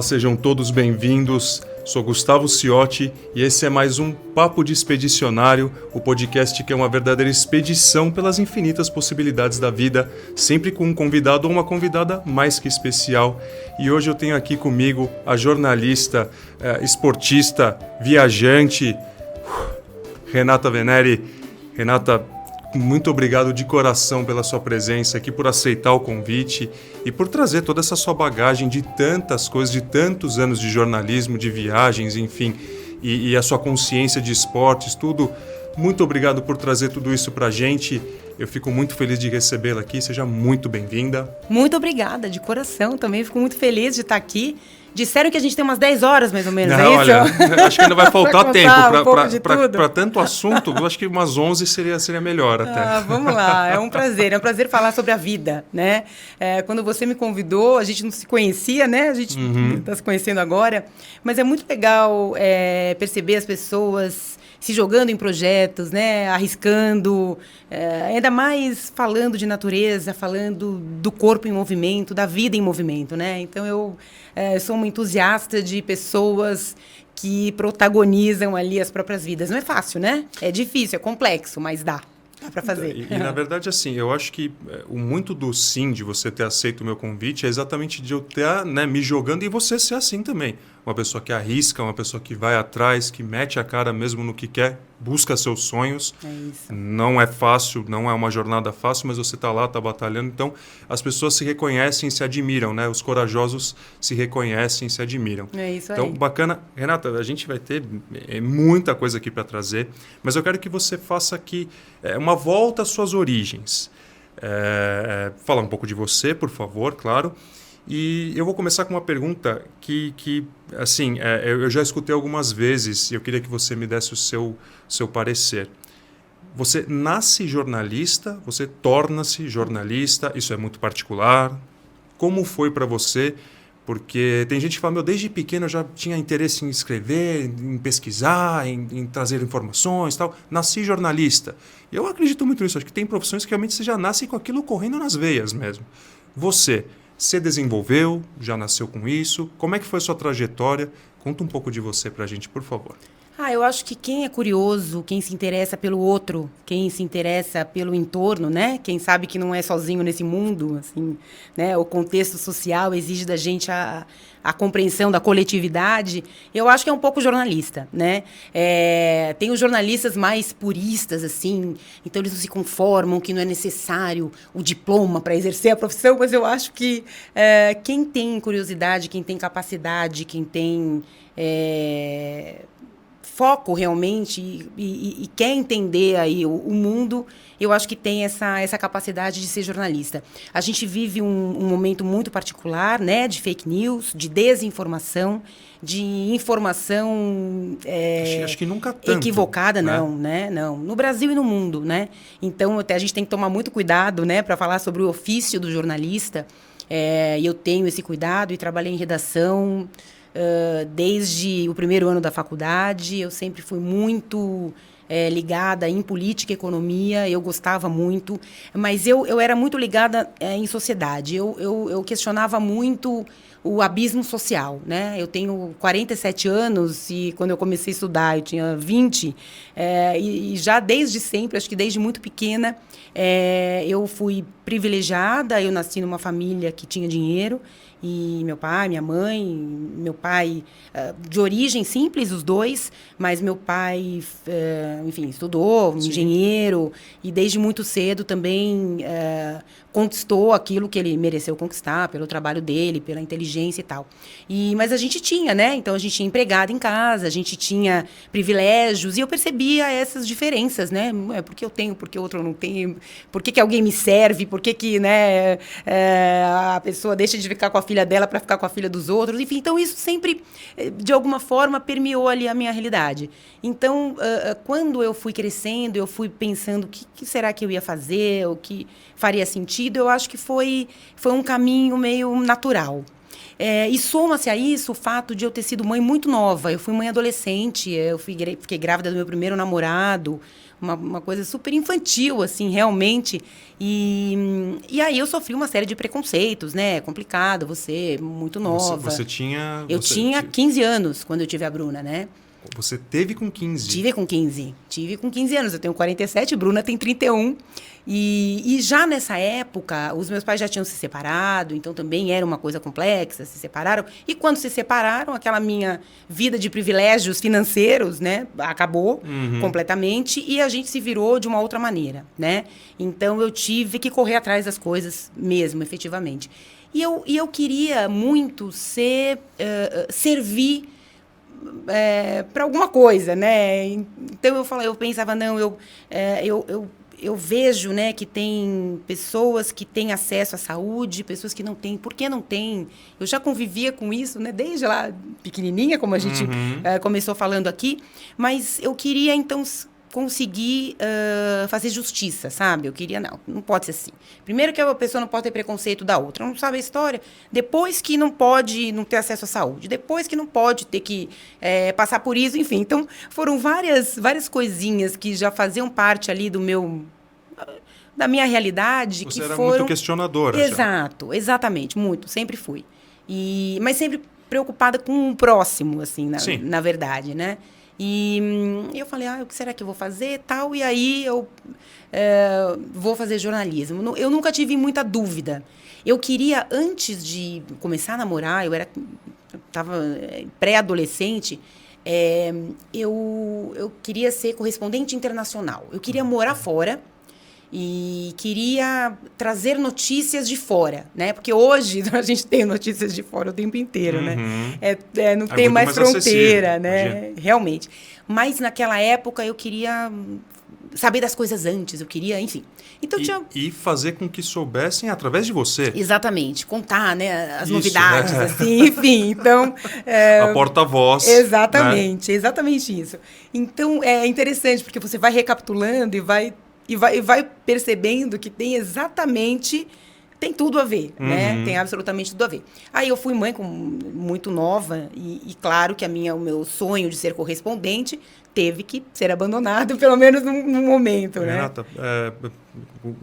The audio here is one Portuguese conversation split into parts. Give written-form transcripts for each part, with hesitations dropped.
sejam todos bem-vindos. Sou Gustavo Ciotti e esse é mais um Papo de Expedicionário, o podcast que é uma verdadeira expedição pelas infinitas possibilidades da vida, sempre com um convidado ou uma convidada mais que especial. E hoje eu tenho aqui comigo a jornalista, esportista, viajante, Renata Venere. Renata, muito obrigado de coração pela sua presença aqui, por aceitar o convite e por trazer toda essa sua bagagem de tantas coisas, de tantos anos de jornalismo, de viagens, enfim, e a sua consciência de esportes, tudo. Muito obrigado por trazer tudo isso pra gente. Eu fico muito feliz de recebê-la aqui. Seja muito bem-vinda. Muito obrigada, de coração também. Fico muito feliz de estar aqui. Disseram que a gente tem umas 10 horas, mais ou menos, não, é isso? Olha, acho que ainda vai faltar tempo para tanto assunto. Eu acho que umas 11 seria melhor até. Vamos lá, é um prazer falar sobre a vida, né? Quando você me convidou, a gente não se conhecia, né? A gente está se conhecendo agora, mas é muito legal perceber as pessoas se jogando em projetos, né? Arriscando, ainda mais falando de natureza, falando do corpo em movimento, da vida em movimento, né? Então, eu sou uma entusiasta de pessoas que protagonizam ali as próprias vidas. Não é fácil, né? É difícil, é complexo, mas dá para fazer. E, na verdade, assim, eu acho que o muito do sim, de você ter aceito o meu convite, é exatamente de eu ter, né, me jogando e você ser assim também. Uma pessoa que arrisca, uma pessoa que vai atrás, que mete a cara mesmo no que quer, busca seus sonhos. É isso. Não é fácil, não é uma jornada fácil, mas você está lá, está batalhando. Então, as pessoas se reconhecem e se admiram, né? Os corajosos se reconhecem e se admiram. É isso aí. Então, bacana. Renata, a gente vai ter muita coisa aqui para trazer, mas eu quero que você faça aqui uma volta às suas origens. Falar um pouco de você, por favor, claro. E eu vou começar com uma pergunta que assim, eu já escutei algumas vezes e eu queria que você me desse o seu parecer. Você nasce jornalista, você torna-se jornalista, isso é muito particular. Como foi para você? Porque tem gente que fala, desde pequeno eu já tinha interesse em escrever, em pesquisar, em trazer informações e tal. Nasci jornalista. Eu acredito muito nisso, acho que tem profissões que realmente você já nasce com aquilo correndo nas veias mesmo. Você desenvolveu, já nasceu com isso? Como é que foi a sua trajetória? Conta um pouco de você pra gente, por favor. Eu acho que quem é curioso, quem se interessa pelo outro, quem se interessa pelo entorno, né? Quem sabe que não é sozinho nesse mundo, assim, né? O contexto social exige da gente a compreensão da coletividade. Eu acho que é um pouco jornalista, né? Tem os jornalistas mais puristas, assim, então eles não se conformam que não é necessário o diploma para exercer a profissão, mas eu acho que quem tem curiosidade, quem tem capacidade, quem tem foco realmente e quer entender aí o mundo, eu acho que tem essa capacidade de ser jornalista. A gente vive um momento muito particular, né, de fake news, de desinformação, de informação acho que nunca tanto, equivocada, né? Não. No Brasil e no mundo, né? Então, até a gente tem que tomar muito cuidado, né, para falar sobre o ofício do jornalista. E eu tenho esse cuidado e trabalhei em redação desde o primeiro ano da faculdade. Eu sempre fui muito ligada em política e economia, eu gostava muito, mas eu era muito ligada em sociedade. Eu questionava muito o abismo social, né? Eu tenho 47 anos e quando eu comecei a estudar eu tinha 20, e já desde sempre, acho que desde muito pequena, eu fui privilegiada. Eu nasci numa família que tinha dinheiro, e meu pai, minha mãe, meu pai de origem simples, os dois, mas meu pai, enfim, estudou, engenheiro, e desde muito cedo também conquistou aquilo que ele mereceu conquistar, pelo trabalho dele, pela inteligência e tal. Mas a gente tinha, né? Então, a gente tinha empregada em casa, a gente tinha privilégios, e eu percebia essas diferenças, né? Por que eu tenho, por que o outro não tem, por que alguém me serve, por que né, a pessoa deixa de ficar com a filha dela para ficar com a filha dos outros, enfim. Então, isso sempre, de alguma forma, permeou ali a minha realidade. Então, quando eu fui crescendo, eu fui pensando o que será que eu ia fazer, o que faria sentido, eu acho que foi um caminho meio natural. E soma-se a isso o fato de eu ter sido mãe muito nova. Eu fui mãe adolescente, eu fiquei grávida do meu primeiro namorado, uma coisa super infantil, assim, realmente. E aí eu sofri uma série de preconceitos, né? É complicado, você muito nova. Você tinha... Eu tinha 15 anos quando eu tive a Bruna, né? Você teve com 15? Tive com 15. Tive com 15 anos. Eu tenho 47, Bruna tem 31. E já nessa época, os meus pais já tinham se separado, então também era uma coisa complexa, se separaram. E quando se separaram, aquela minha vida de privilégios financeiros, né, acabou completamente e a gente se virou de uma outra maneira, né? Então eu tive que correr atrás das coisas mesmo, efetivamente. E eu queria muito servir para alguma coisa, né? Então eu pensava, não, eu vejo, né, que tem pessoas que têm acesso à saúde, pessoas que não têm. Por que não têm? Eu já convivia com isso, né, desde lá pequenininha, como a gente começou falando aqui, mas eu queria, então, conseguir fazer justiça, sabe? Eu queria, não pode ser assim. Primeiro que a pessoa não pode ter preconceito da outra, não sabe a história. Depois que não pode não ter acesso à saúde. Depois que não pode ter que passar por isso, enfim. Então, foram várias coisinhas que já faziam parte ali da minha realidade. Você que era foram... muito questionadora. Exato, exatamente, muito, sempre fui. Mas sempre preocupada com o próximo, assim, na verdade, né? E eu falei, o que será que eu vou fazer, tal? E aí eu vou fazer jornalismo. Eu nunca tive muita dúvida. Eu queria, antes de começar a namorar, eu estava pré-adolescente, eu queria ser correspondente internacional. Eu queria morar fora e queria trazer notícias de fora, né? Porque hoje a gente tem notícias de fora o tempo inteiro, né? Não tem mais fronteira, né? Imagina. Realmente. Mas naquela época eu queria saber das coisas antes, eu queria, enfim. Então, e fazer com que soubessem através de você. Exatamente, contar, né, as novidades, assim, enfim. Então, a porta-voz. Exatamente, né? Exatamente isso. Então, é interessante, porque você vai recapitulando e vai percebendo que tem tudo a ver, né? Tem absolutamente tudo a ver. Aí eu fui mãe muito nova e claro que o meu sonho de ser correspondente teve que ser abandonado, pelo menos num momento, Renata, né?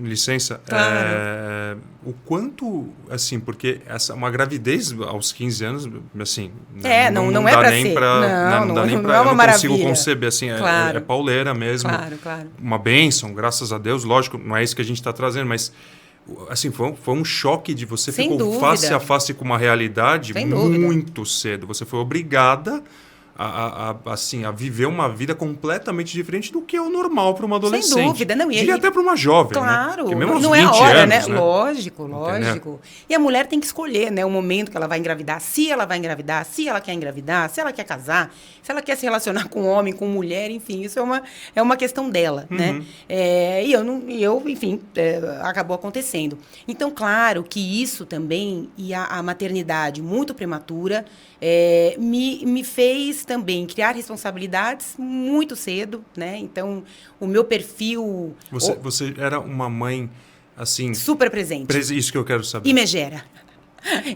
Licença, claro. O quanto, assim, porque uma gravidez aos 15 anos, assim, não é para ser. Não dá nem para é uma eu não maravilha. consigo conceber, assim, claro. É pauleira mesmo. Claro. Uma bênção, graças a Deus, lógico, não é isso que a gente está trazendo, mas assim, foi um choque de você Sem ficou dúvida. face a face com uma realidade Sem muito dúvida. cedo. Você foi obrigada a viver uma vida completamente diferente do que é o normal para uma adolescente. Sem dúvida. Diria até para uma jovem, claro, né? Mesmo aos não 20 é a hora, anos, né? Lógico. E a mulher tem que escolher, né, o momento que ela vai engravidar, se ela vai engravidar, se ela quer engravidar, se ela quer casar, se ela quer se relacionar com homem, com mulher, enfim, isso é uma questão dela, né? Enfim, acabou acontecendo. Então, claro que isso também, e a maternidade muito prematura, me fez também criar responsabilidades muito cedo, né? Então, o meu perfil... Você era uma mãe, assim... Super presente. Isso que eu quero saber. E megera.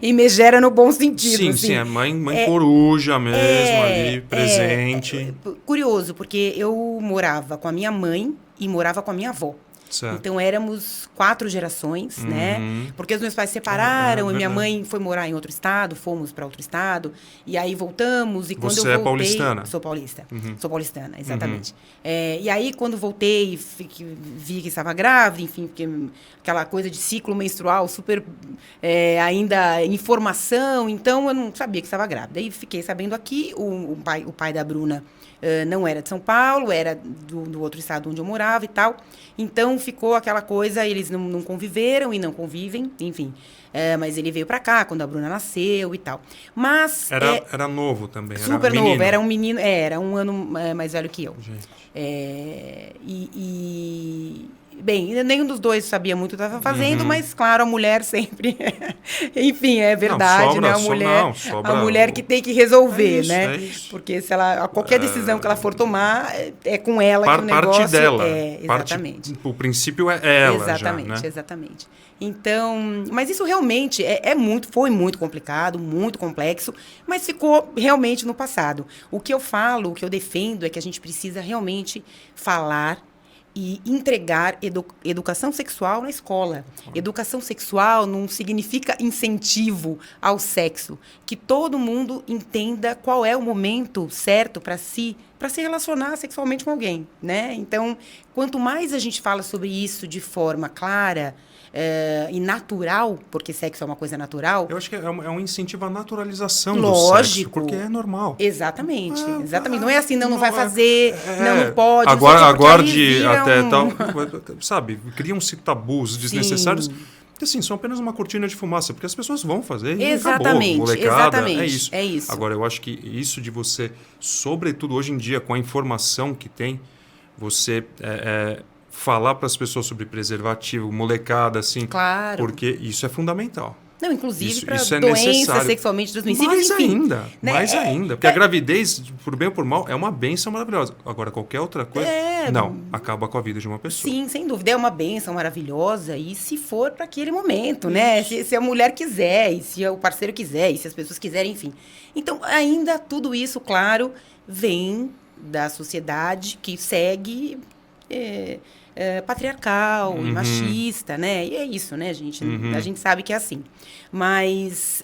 E megera no bom sentido. Sim, assim. Sim, é mãe coruja mesmo, ali, presente. Curioso, porque eu morava com a minha mãe e morava com a minha avó. Certo. Então, éramos 4 gerações, né? Porque os meus pais se separaram e minha mãe foi morar em outro estado, fomos para outro estado, e aí voltamos. E quando Você eu voltei, é paulistana? Sou paulista. Sou paulistana, exatamente. E aí, quando voltei, vi que estava grávida, enfim, porque aquela coisa de ciclo menstrual super ainda em formação, então eu não sabia que estava grávida. Aí fiquei sabendo aqui, o pai da Bruna não era de São Paulo, era do outro estado onde eu morava e tal. Então, ficou aquela coisa, eles não conviveram e não convivem, enfim. Mas ele veio pra cá quando a Bruna nasceu e tal. Mas... Era novo também, super era novo, era um menino, era um ano mais velho que eu. Gente. Bem, nenhum dos dois sabia muito o que estava fazendo, mas, claro, a mulher sempre... Enfim, é verdade, né? A mulher que tem que resolver, né? Isso. Porque se qualquer decisão que ela for tomar, é com ela que o negócio... Parte dela. Exatamente. O princípio é ela exatamente, já, né? Exatamente. Então, mas isso realmente foi muito complicado, muito complexo, mas ficou realmente no passado. O que eu falo, o que eu defendo é que a gente precisa realmente falar e entregar educação sexual na escola. Educação sexual não significa incentivo ao sexo. Que todo mundo entenda qual é o momento certo para se relacionar sexualmente com alguém, né? Então, quanto mais a gente fala sobre isso de forma clara e natural, porque sexo é uma coisa natural. Eu acho que é um incentivo à naturalização Lógico. do sexo, porque é normal. Exatamente, exatamente. Não é assim, não vai fazer, não pode. Agora até tal, sabe, criam-se tabus desnecessários. Que, assim, são apenas uma cortina de fumaça, porque as pessoas vão fazer e exatamente, acabou, molecada, exatamente, é isso. Agora, eu acho que isso de você, sobretudo hoje em dia, com a informação que tem, você falar para as pessoas sobre preservativo, molecada, assim, claro. Porque isso é fundamental. Não, inclusive para doenças sexualmente transmissíveis, mais ainda. Porque a gravidez, por bem ou por mal, é uma bênção maravilhosa. Agora, qualquer outra coisa, não, acaba com a vida de uma pessoa. Sim, sem dúvida. É uma bênção maravilhosa e se for para aquele momento, né? Se a mulher quiser, e se o parceiro quiser, e se as pessoas quiserem, enfim. Então, ainda tudo isso, claro, vem da sociedade que segue... patriarcal e machista, né? E é isso, né, gente? A gente sabe que é assim. Mas,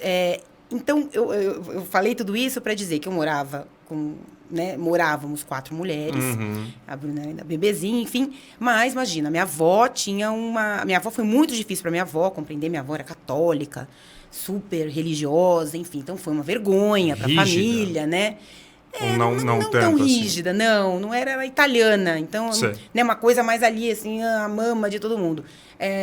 então, eu falei tudo isso para dizer que eu morava com... Né, morávamos 4 mulheres, a Bruna ainda bebezinha, enfim. Mas, imagina, minha avó tinha uma... Minha avó foi muito difícil para minha avó compreender. Minha avó era católica, super religiosa, enfim. Então, foi uma vergonha para a família, né? Não tão assim. rígida, não era italiana, então, né, uma coisa mais ali, assim, a mama de todo mundo.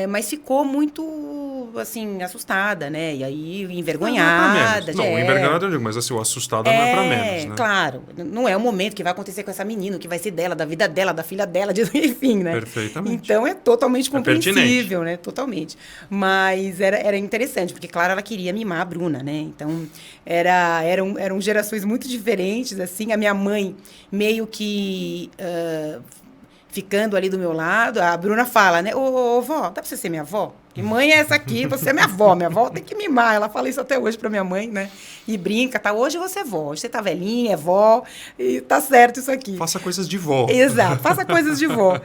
Mas ficou muito, assim, assustada, né, e aí envergonhada. Envergonhada eu digo, mas assim, o assustada não é pra menos, né? Claro, não é o momento que vai acontecer com essa menina, o que vai ser dela, da vida dela, da filha dela, enfim, né? Perfeitamente. Então, é totalmente compreensível, né, totalmente. Mas era interessante, porque, claro, ela queria mimar a Bruna, né, então eram gerações muito diferentes, assim, a minha mãe meio que ficando ali do meu lado, a Bruna fala, né, ô vó, dá pra você ser minha avó? Que mãe é essa aqui? Você é minha avó tem que mimar, ela fala isso até hoje pra minha mãe, né, e brinca, tá, hoje você é vó, hoje você tá velhinha, é vó, e tá certo isso aqui. Faça coisas de vó. Exato, faça coisas de vó.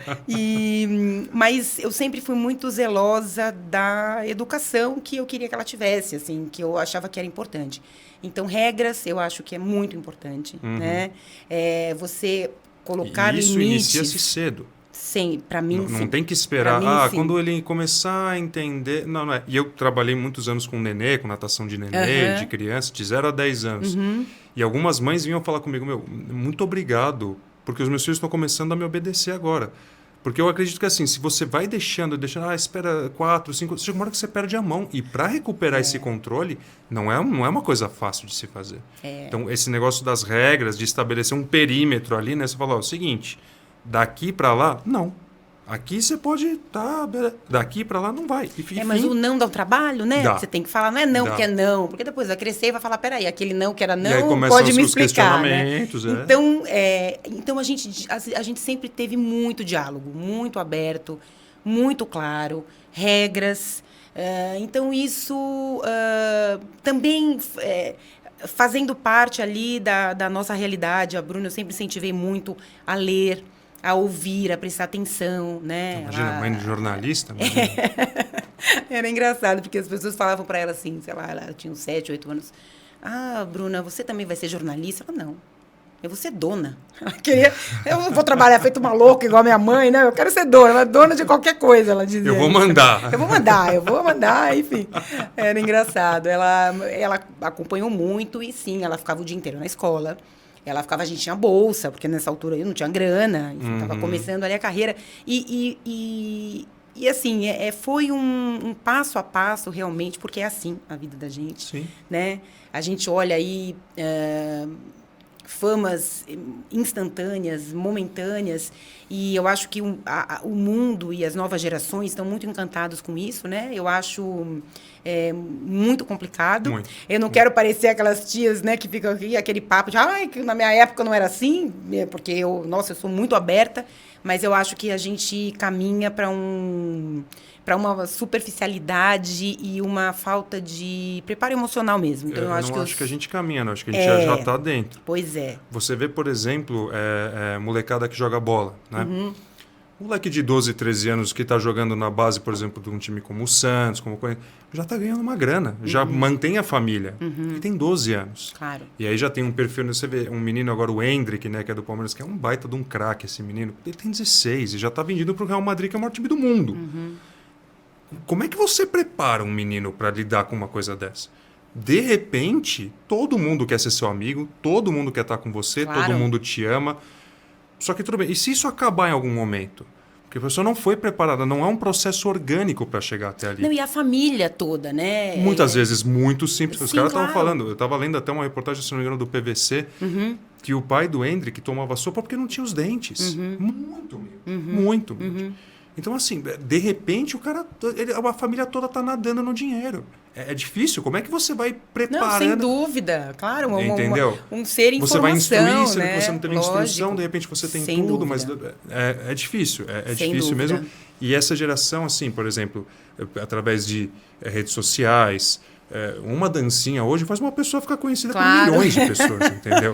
Mas eu sempre fui muito zelosa da educação que eu queria que ela tivesse, assim, que eu achava que era importante. Então, regras, eu acho que é muito importante, né? Você colocar limites. Isso inicia-se cedo. Sim, para mim, sim. Não tem que esperar, quando ele começar a entender... Não é. E eu trabalhei muitos anos com nenê, com natação de nenê, de criança, de 0 a 10 anos. E algumas mães vinham falar comigo, muito obrigado, porque os meus filhos estão começando a me obedecer agora. Porque eu acredito que assim, se você vai deixando, espera 4, 5... Chega uma hora que você perde a mão. E para recuperar esse controle, não é uma coisa fácil de se fazer. Então, esse negócio das regras, de estabelecer um perímetro ali, né? Você fala, o seguinte, daqui para lá, não. Aqui você pode daqui para lá não vai. Mas o não dá um trabalho, né? Dá. Você tem que falar, não é não porque é não. Porque depois vai crescer e vai falar, peraí, aquele não que era não, e aí começam pode me os explicar, questionamentos, né? Então a gente sempre teve muito diálogo, muito aberto, muito claro, regras. Então isso também... fazendo parte ali da nossa realidade, a Bruna, eu sempre incentivei muito a ler, a ouvir, a prestar atenção, né? Imagina, mãe de jornalista. Era engraçado, porque as pessoas falavam para ela assim, sei lá, ela tinha uns 7, 8 anos. Ah, Bruna, você também vai ser jornalista? Ela, não, eu vou ser dona. Eu vou trabalhar feito uma louca, igual a minha mãe, né? Eu quero ser dona, dona de qualquer coisa, ela dizia. Eu vou mandar. Eu vou mandar, enfim. Era engraçado. Ela acompanhou muito e, sim, ela ficava o dia inteiro na escola. A gente tinha bolsa, porque nessa altura eu não tinha grana, enfim, estava começando ali a carreira. E assim, foi um passo a passo, realmente, porque é assim a vida da gente. Sim. Né? A gente olha aí famas instantâneas, momentâneas, e eu acho que o mundo e as novas gerações estão muito encantados com isso, né? Eu acho muito complicado. Eu não quero parecer aquelas tias, né, que ficam aqui, aquele papo de, que na minha época não era assim, porque eu sou muito aberta, mas eu acho que a gente caminha para uma superficialidade e uma falta de preparo emocional mesmo. Então, eu acho que a gente caminha, não. Acho que a gente já está dentro. Pois é. Você vê, por exemplo, molecada que joga bola, né? moleque de 12, 13 anos que está jogando na base, por exemplo, de um time como o Santos, já está ganhando uma grana, já mantém a família. Ele tem 12 anos. Claro. E aí já tem um perfil, você vê um menino agora, o Endrick, né, que é do Palmeiras, que é um baita de um craque esse menino. Ele tem 16 e já está vendido para o Real Madrid, que é o maior time do mundo. Como é que você prepara um menino para lidar com uma coisa dessa? De repente, todo mundo quer ser seu amigo, todo mundo quer estar com você, Claro. todo mundo te ama. Só que tudo bem. E se isso acabar em algum momento? Porque a pessoa não foi preparada, não é um processo orgânico para chegar até ali. Não, e a família toda, né? Muitas vezes muito simples. Os Sim, caras estavam claro. falando, eu estava lendo até uma reportagem, se não me engano, do PVC, que o pai do Hendrick tomava sopa porque não tinha os dentes. Muito humilde. Muito humilde. Então, assim, de repente, a família toda está nadando no dinheiro. É difícil. Como é que você vai preparando? Não, sem dúvida. Claro, Entendeu? Um ser em você vai formação, instruir, sendo né? que você não teve Lógico. instrução, de repente você tem Sem tudo, dúvida. mas é difícil. É Sem difícil dúvida. mesmo. E essa geração, assim, por exemplo, através de redes sociais, uma dancinha hoje faz uma pessoa ficar conhecida Claro. por milhões de pessoas, entendeu?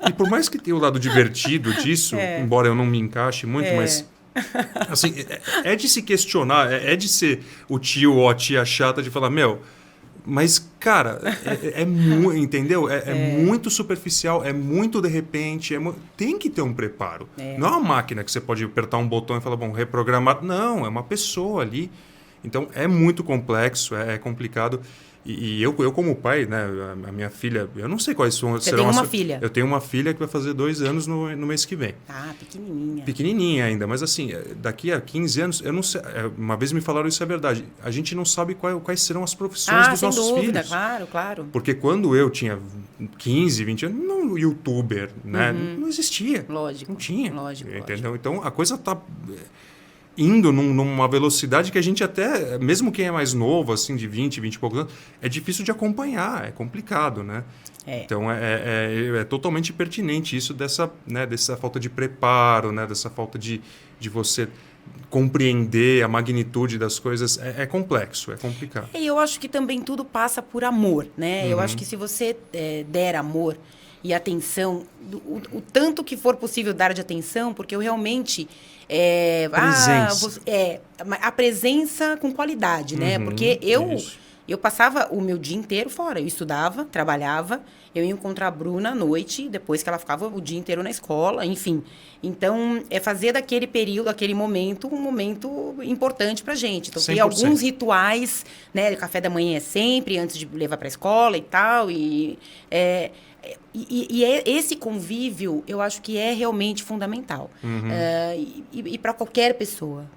E por mais que tenha o lado divertido disso, embora eu não me encaixe muito, mas... Assim, é de se questionar, é de ser o tio ou a tia chata de falar, mas, cara, entendeu? É muito superficial, é muito de repente, tem que ter um preparo. Não é uma máquina que você pode apertar um botão e falar, bom, reprogramar. Não, é uma pessoa ali. Então, é muito complexo, é complicado. E eu como pai, né, a minha filha, eu não sei quais serão... Você tem uma filha? Eu tenho uma filha que vai fazer 2 anos no mês que vem. Ah, pequenininha. Pequenininha ainda, mas assim, daqui a 15 anos, eu não sei, uma vez me falaram isso, é verdade, a gente não sabe quais serão as profissões dos nossos dúvida, filhos. Claro. Porque quando eu tinha 15, 20 anos, não youtuber, né? Não existia. Lógico. Não tinha. Lógico. Entendeu? Então, a coisa está indo numa velocidade que a gente até, mesmo quem é mais novo, assim, de 20 e poucos anos, é difícil de acompanhar, é complicado, né? Então, é totalmente pertinente isso dessa falta de preparo, né? Dessa falta de você compreender a magnitude das coisas. É complexo, é complicado. E eu acho que também tudo passa por amor, né? Eu acho que se você der amor e atenção, o tanto que for possível dar de atenção, porque eu realmente... Presença. A presença com qualidade, né? Porque eu passava o meu dia inteiro fora. Eu estudava, trabalhava, eu ia encontrar a Bruna à noite, depois que ela ficava o dia inteiro na escola, enfim. Então, fazer daquele período, aquele momento, um momento importante pra gente. Então, tem 100%. alguns rituais, né? O café da manhã é sempre, antes de levar pra escola e tal. E esse convívio, eu acho que é realmente fundamental. E para qualquer pessoa,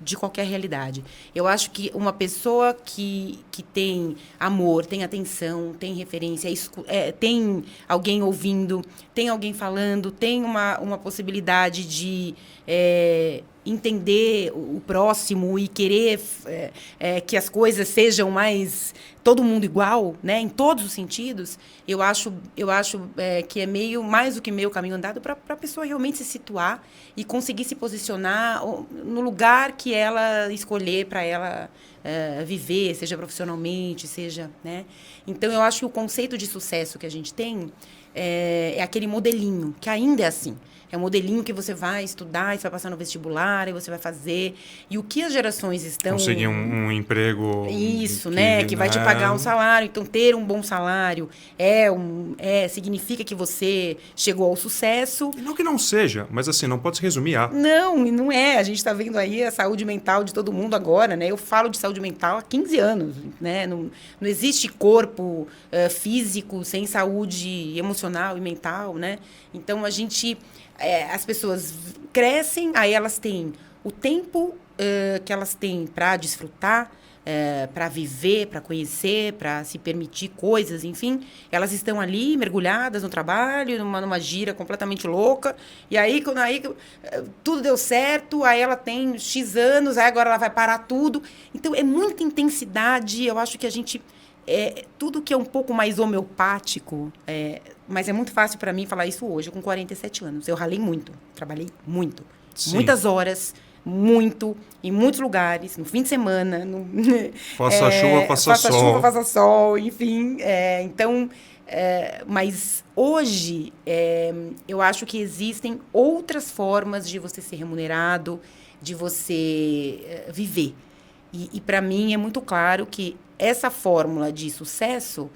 de qualquer realidade. Eu acho que uma pessoa que tem amor, tem atenção, tem referência, tem alguém ouvindo, tem alguém falando, tem uma possibilidade de entender o próximo e querer que as coisas sejam mais todo mundo igual, né, em todos os sentidos, eu acho que é meio mais do que meio caminho andado para a pessoa realmente se situar e conseguir se posicionar no lugar que ela escolher para ela viver, seja profissionalmente, seja, né? Então, eu acho que o conceito de sucesso que a gente tem é aquele modelinho, que ainda é assim. É um modelinho que você vai estudar, você vai passar no vestibular, e você vai fazer. E o que as gerações estão... Conseguir um emprego... Isso, né? Que vai te pagar um salário. Então, ter um bom salário significa que você chegou ao sucesso. E não que não seja, mas assim, não pode se resumir a... Não é. A gente está vendo aí a saúde mental de todo mundo agora, né? Eu falo de saúde mental há 15 anos, né? Não existe corpo físico sem saúde emocional e mental, né? Então, as pessoas crescem, aí elas têm o tempo que elas têm para desfrutar, para viver, para conhecer, para se permitir coisas, enfim. Elas estão ali mergulhadas no trabalho, numa gira completamente louca. E aí tudo deu certo, aí ela tem X anos, aí agora ela vai parar tudo. Então, é muita intensidade. Eu acho que a gente... tudo que é um pouco mais homeopático, mas é muito fácil para mim falar isso hoje, com 47 anos. Eu ralei muito, trabalhei muito. Sim. Muitas horas, muito, em muitos lugares, no fim de semana. Faça chuva, faça sol. Faça chuva, faça sol, enfim. Então, mas hoje, eu acho que existem outras formas de você ser remunerado, de você viver. E para mim, é muito claro que essa fórmula de sucesso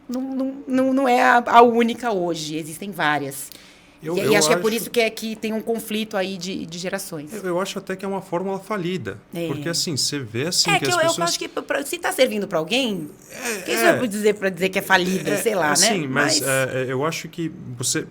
não é a única hoje. Existem várias. E acho que é por isso que tem um conflito aí de gerações. Eu acho até que é uma fórmula falida. Porque, assim, você vê assim que as eu pessoas... acho que se está servindo para alguém, quem você vai dizer para dizer que é falida, sei lá, assim, né? Mas eu acho que você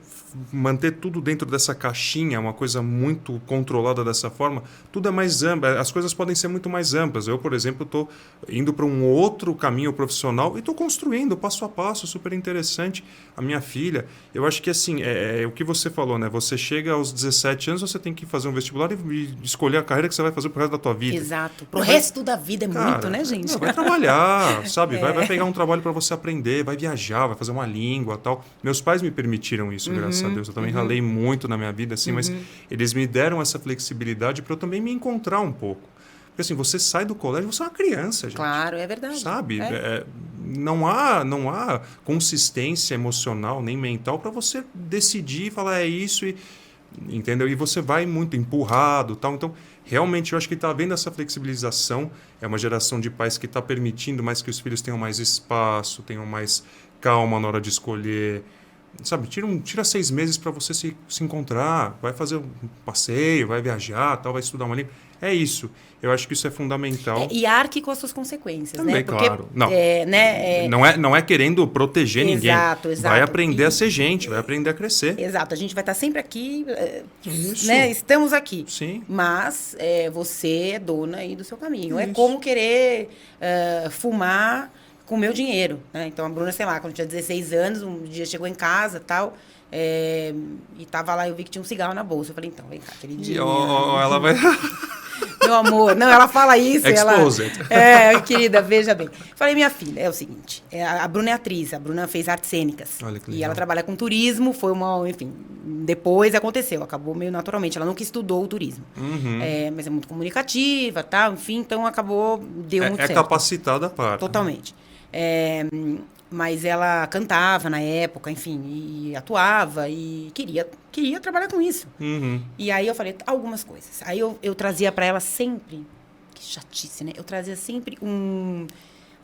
manter tudo dentro dessa caixinha, uma coisa muito controlada dessa forma, tudo é mais amplo. As coisas podem ser muito mais amplas. Eu, por exemplo, estou indo para um outro caminho profissional e estou construindo passo a passo, super interessante. A minha filha, eu acho que assim, o que você falou, né? Você chega aos 17 anos, você tem que fazer um vestibular e escolher a carreira que você vai fazer pro resto da tua vida. Exato. Pro resto da vida muito, né, gente? Vai trabalhar, sabe? Vai pegar um trabalho para você aprender, vai viajar, vai fazer uma língua, tal. Meus pais me permitiram isso, graças a Deus. Eu também ralei muito na minha vida, assim, mas eles me deram essa flexibilidade para eu também me encontrar um pouco. Porque assim, você sai do colégio, você é uma criança, gente. Claro, é verdade. Sabe? Não há consistência emocional nem mental para você decidir e falar isso, entendeu? E você vai muito empurrado, tal. Então, realmente, eu acho que está havendo essa flexibilização. É uma geração de pais que está permitindo mais que os filhos tenham mais espaço, tenham mais calma na hora de escolher. Sabe, tira 6 meses para você se encontrar, vai fazer um passeio, vai viajar, tal, vai estudar uma língua. É isso. Eu acho que isso é fundamental. E arque com as suas consequências, também, né? Porque, claro. Não é querendo proteger ninguém. Exato. Vai aprender a ser gente, vai aprender a crescer. Exato. A gente vai estar sempre aqui, Isso. né? Estamos aqui. Sim. Mas você é dona aí do seu caminho. Isso. É como querer fumar com o meu dinheiro, né? Então, a Bruna, sei lá, quando tinha 16 anos, um dia chegou em casa, tal, e tava lá, eu vi que tinha um cigarro na bolsa. Eu falei, então, vem cá, queridinha. Ela vai... Meu amor. Não, ela fala isso. Exposed. Querida, veja bem. Falei, minha filha, é o seguinte, a Bruna é atriz, a Bruna fez artes cênicas. Olha que legal. E ela trabalha com turismo, enfim, depois aconteceu, acabou meio naturalmente. Ela nunca estudou o turismo. Mas é muito comunicativa, tal, enfim, então deu muito certo. É capacitada a parte. Totalmente. Mas ela cantava na época, enfim, e atuava e queria trabalhar com isso. E aí eu falei algumas coisas. Aí eu trazia para ela sempre, que chatice, né? Eu trazia sempre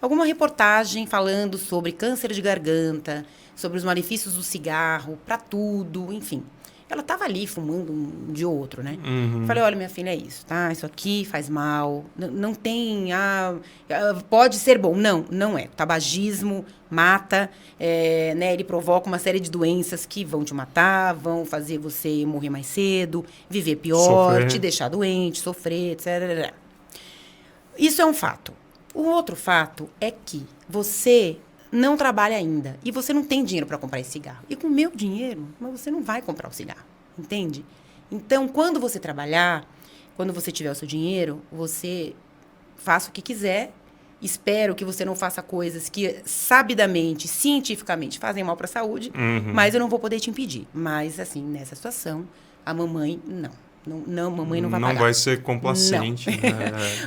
alguma reportagem falando sobre câncer de garganta, sobre os malefícios do cigarro, para tudo, enfim. Ela estava ali fumando um de outro, né? Falei, olha, minha filha, é isso, tá? Isso aqui faz mal. Não tem... pode ser bom. Não é. O tabagismo mata, né? Ele provoca uma série de doenças que vão te matar, vão fazer você morrer mais cedo, viver pior, te deixar doente, sofrer, etc. Isso é um fato. O outro fato é que você não trabalha ainda e você não tem dinheiro para comprar esse cigarro. E com o meu dinheiro, você não vai comprar o cigarro, entende? Então, quando você trabalhar, quando você tiver o seu dinheiro, você faça o que quiser. Espero que você não faça coisas que sabidamente, cientificamente, fazem mal para a saúde, mas eu não vou poder te impedir. Mas, assim, nessa situação, a mamãe, não, mamãe não vai pagar. Não vai ser complacente.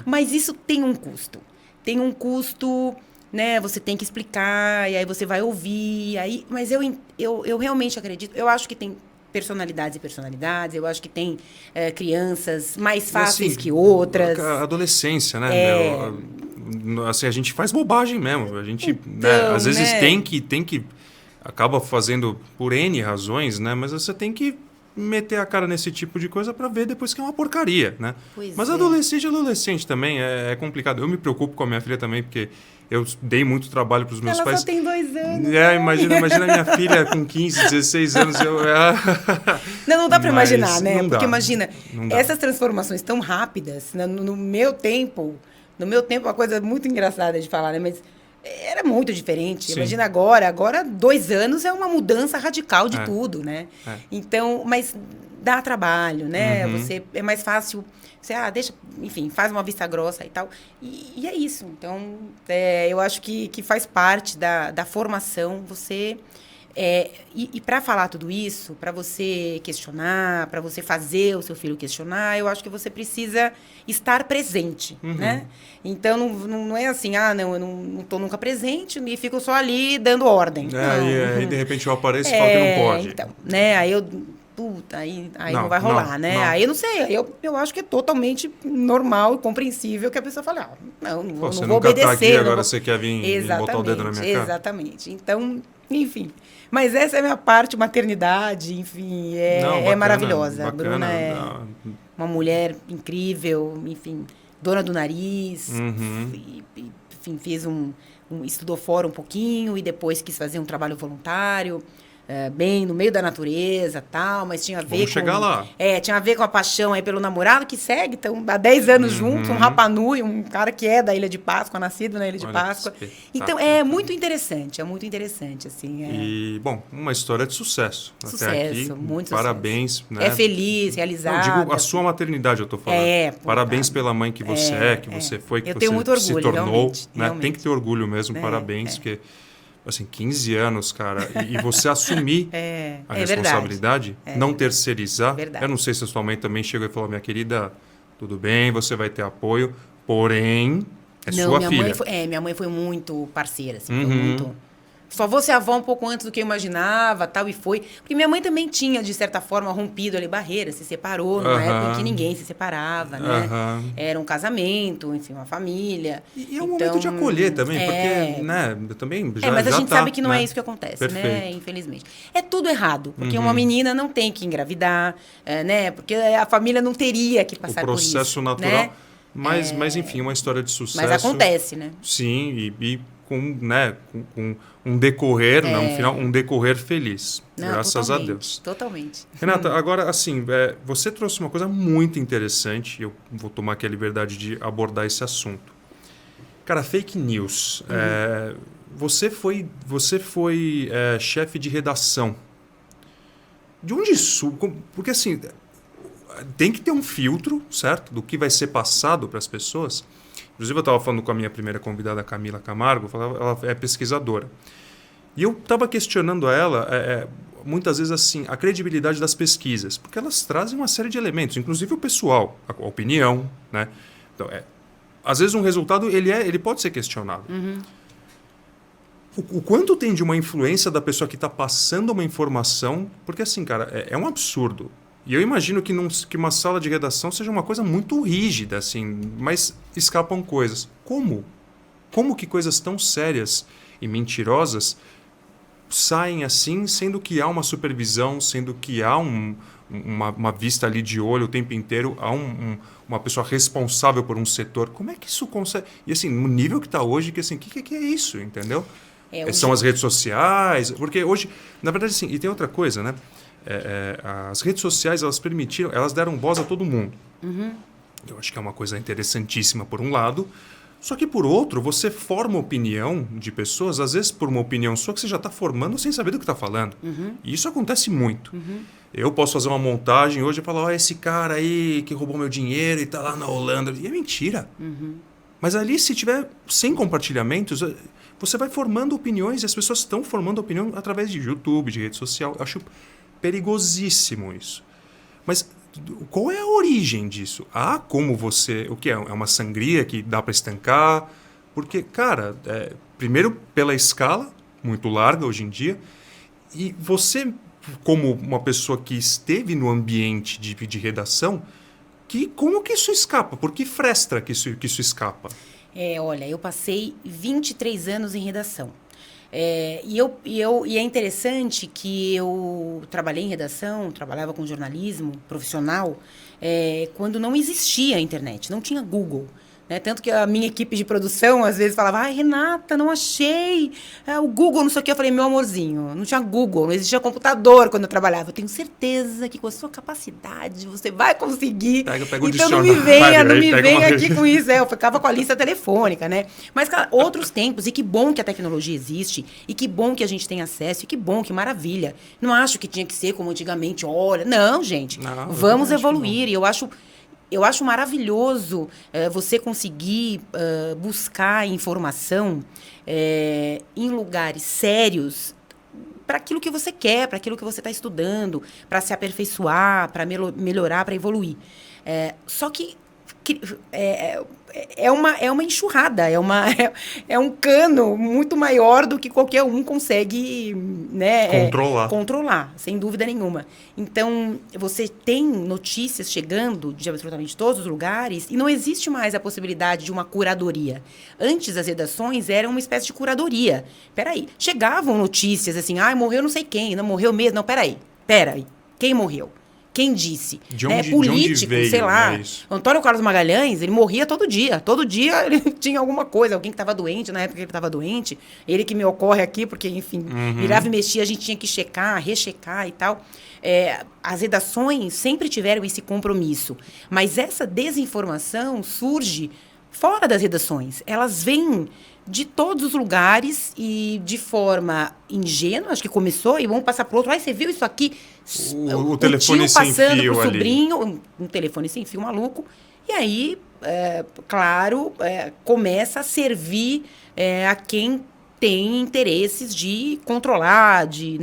Mas isso tem um custo. Tem um custo... né? Você tem que explicar, e aí você vai ouvir, mas eu realmente acredito, eu acho que tem personalidades e personalidades, eu acho que tem crianças mais fáceis que outras. A adolescência, né? Assim, a gente faz bobagem mesmo, a gente às vezes tem que acaba fazendo por N razões, né? Mas você tem que meter a cara nesse tipo de coisa para ver depois que é uma porcaria, né? Mas adolescente também é complicado. Eu me preocupo com a minha filha também, porque eu dei muito trabalho para os meus pais. Ela só tem 2 anos. Imagina a minha filha com 15, 16 anos. Não dá para imaginar, né? Porque dá, imagina, essas transformações tão rápidas, no meu tempo, uma coisa muito engraçada de falar, né? Mas era muito diferente. Sim. Imagina agora 2 anos é uma mudança radical de tudo, né? Então, mas dá trabalho, né? É mais fácil, você deixa, enfim, faz uma vista grossa e tal. E é isso. Então, eu acho que faz parte da formação você E para falar tudo isso, para você questionar, para você fazer o seu filho questionar, eu acho que você precisa estar presente, né? Então, não é assim, não, eu não estou nunca presente e fico só ali dando ordem. E aí, de repente, eu apareço e falo que não pode. Então, né? Aí não vai rolar, né? Não. Aí eu não sei, eu acho que é totalmente normal e compreensível que a pessoa fale, não vou Você obedecer. Nunca tá aqui, agora vou... você quer vir botar o dedo na minha cara? Exatamente. Então, enfim. Mas essa é a minha parte, maternidade, enfim, bacana, maravilhosa. A bacana, Bruna é uma mulher incrível, enfim, dona do nariz, enfim, estudou fora um pouquinho e depois quis fazer um trabalho voluntário. Bem no meio da natureza, tal, mas tinha a ver Vamos chegar lá. Tinha a ver com a paixão aí pelo namorado que segue, então há 10 anos juntos, um Rapa Nui, um cara que é da Ilha de Páscoa, nascido na Ilha de Páscoa. Então é muito interessante, assim. E, bom, uma história de sucesso. Sucesso, até aqui. Muito Parabéns, sucesso. né? É feliz, realizada. Não, digo a sua maternidade, eu tô falando. Parabéns pela mãe que você que você foi, que eu você tenho muito orgulho, se tornou. realmente. Tem que ter orgulho mesmo, parabéns, porque... Assim, 15 anos, cara, e você assumir a responsabilidade, não terceirizar. Verdade. Eu não sei se a sua mãe também chegou e falou, minha querida, tudo bem, você vai ter apoio, porém, sua filha. Minha mãe foi muito parceira, assim, foi muito... Só vou ser avó um pouco antes do que eu imaginava, tal, e foi. Porque minha mãe também tinha, de certa forma, rompido ali barreiras, se separou numa época em que ninguém se separava, né? Era um casamento, enfim, uma família. E é um momento de acolher também, porque, né, eu também já mas a gente sabe que não né? é isso que acontece, Perfeito. né? Infelizmente. É tudo errado, porque uma menina não tem que engravidar, né? Porque a família não teria que passar por isso. O processo natural. Né? Mas, enfim, uma história de sucesso. Mas acontece, né? Sim, e com um decorrer, né, um final, um decorrer feliz. Não, graças a Deus. Totalmente. Renata, agora, assim, você trouxe uma coisa muito interessante, eu vou tomar aqui a liberdade de abordar esse assunto. Cara, fake news. Você foi chefe de redação. De onde isso? Porque, assim, tem que ter um filtro, certo? Do que vai ser passado para as pessoas. Inclusive, eu estava falando com a minha primeira convidada, Camila Camargo, ela é pesquisadora. E eu estava questionando a ela, muitas vezes, assim, a credibilidade das pesquisas, porque elas trazem uma série de elementos, inclusive o pessoal, a opinião, né? Então, às vezes, um resultado ele pode ser questionado. O quanto tem de uma influência da pessoa que está passando uma informação, porque, assim, cara, é um absurdo. E eu imagino que uma sala de redação seja uma coisa muito rígida, assim, mas escapam coisas. Como? Como que coisas tão sérias e mentirosas saem assim, sendo que há uma supervisão, sendo que há uma vista ali de olho o tempo inteiro, há uma pessoa responsável por um setor? Como é que isso consegue? E assim, no nível que está hoje, que assim, o que é isso, entendeu? São as redes sociais, porque hoje, na verdade, assim, e tem outra coisa, né? As redes sociais, elas deram voz a todo mundo. Eu acho que é uma coisa interessantíssima por um lado, só que por outro, você forma opinião de pessoas, às vezes por uma opinião sua que você já está formando sem saber do que está falando. E isso acontece muito. Eu posso fazer uma montagem hoje e falar, esse cara aí que roubou meu dinheiro e está lá na Holanda. E é mentira. Mas ali, se tiver 100 compartilhamentos, você vai formando opiniões e as pessoas estão formando opinião através de YouTube, de rede social. Eu acho perigosíssimo isso. Mas qual é a origem disso? Como você... O que é? É uma sangria que dá para estancar? Porque, cara, primeiro pela escala, muito larga hoje em dia, e você, como uma pessoa que esteve no ambiente de redação, como que isso escapa? Por que fresta que isso escapa? Olha, eu passei 23 anos em redação. E é interessante que eu trabalhei em redação, trabalhava com jornalismo profissional, quando não existia a internet, não tinha Google. Né? Tanto que a minha equipe de produção, às vezes, falava, Renata, não achei o Google, não sei o que. Eu falei, meu amorzinho, não tinha Google, não existia computador quando eu trabalhava. Eu tenho certeza que com a sua capacidade você vai conseguir. Pega o então não me venha aqui com isso. Eu ficava com a lista telefônica, né? Mas, cara, outros tempos, e que bom que a tecnologia existe, e que bom que a gente tem acesso, e que bom, que maravilha. Não acho que tinha que ser como antigamente, olha. Não, gente, vamos evoluir. E eu acho maravilhoso você conseguir buscar informação em lugares sérios, para aquilo que você quer, para aquilo que você está estudando, para se aperfeiçoar, para melhorar, para evoluir. Só que é uma enxurrada, é um cano muito maior do que qualquer um consegue, né, controlar, sem dúvida nenhuma. Então, você tem notícias chegando de absolutamente todos os lugares e não existe mais a possibilidade de uma curadoria. Antes, as redações eram uma espécie de curadoria. Peraí, chegavam notícias assim, morreu não sei quem, não morreu mesmo, não, peraí, quem morreu? Quem disse? De político, veio, sei lá. né, Antônio Carlos Magalhães, ele morria todo dia. Todo dia ele tinha alguma coisa. Alguém que estava doente, na época que ele estava doente. Ele que me ocorre aqui, porque, enfim, virava e mexia, a gente tinha que checar, rechecar e tal. As redações sempre tiveram esse compromisso. Mas essa desinformação surge fora das redações. Elas vêm de todos os lugares e de forma ingênua, acho que começou, e vamos passar para o outro. Você viu isso aqui? O telefone sem fio pro ali. Sobrinho, um telefone sem fio maluco. E aí, claro, começa a servir a quem tem interesses de controlar, de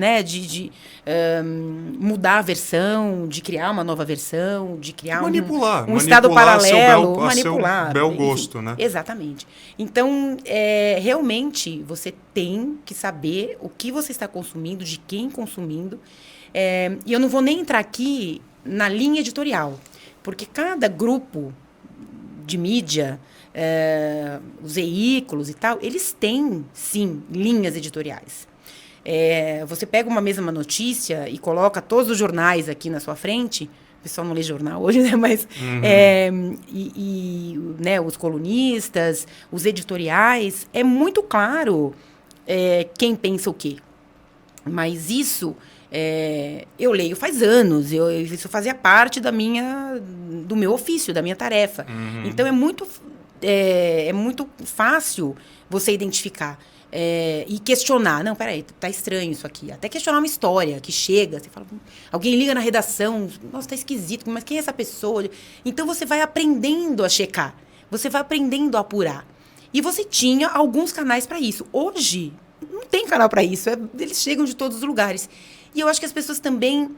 mudar a versão, de criar uma nova versão, de criar um estado paralelo, manipular. Seu bel gosto, né? Exatamente. Então, realmente, você tem que saber o que você está consumindo, de quem consumindo. E eu não vou nem entrar aqui na linha editorial, porque cada grupo de mídia, os veículos e tal, eles têm, sim, linhas editoriais. Você pega uma mesma notícia e coloca todos os jornais aqui na sua frente, o pessoal não lê jornal hoje, né? Mas né, os colunistas, os editoriais, é muito claro quem pensa o quê. Mas isso eu leio faz anos, isso fazia parte do meu ofício, da minha tarefa. Então, é muito fácil você identificar e questionar. Não, peraí, tá estranho isso aqui. Até questionar uma história que chega, você fala, alguém liga na redação, nossa, tá esquisito, mas quem é essa pessoa? Então, você vai aprendendo a checar, você vai aprendendo a apurar. E você tinha alguns canais para isso. Hoje, não tem canal para isso, eles chegam de todos os lugares. E eu acho que as pessoas também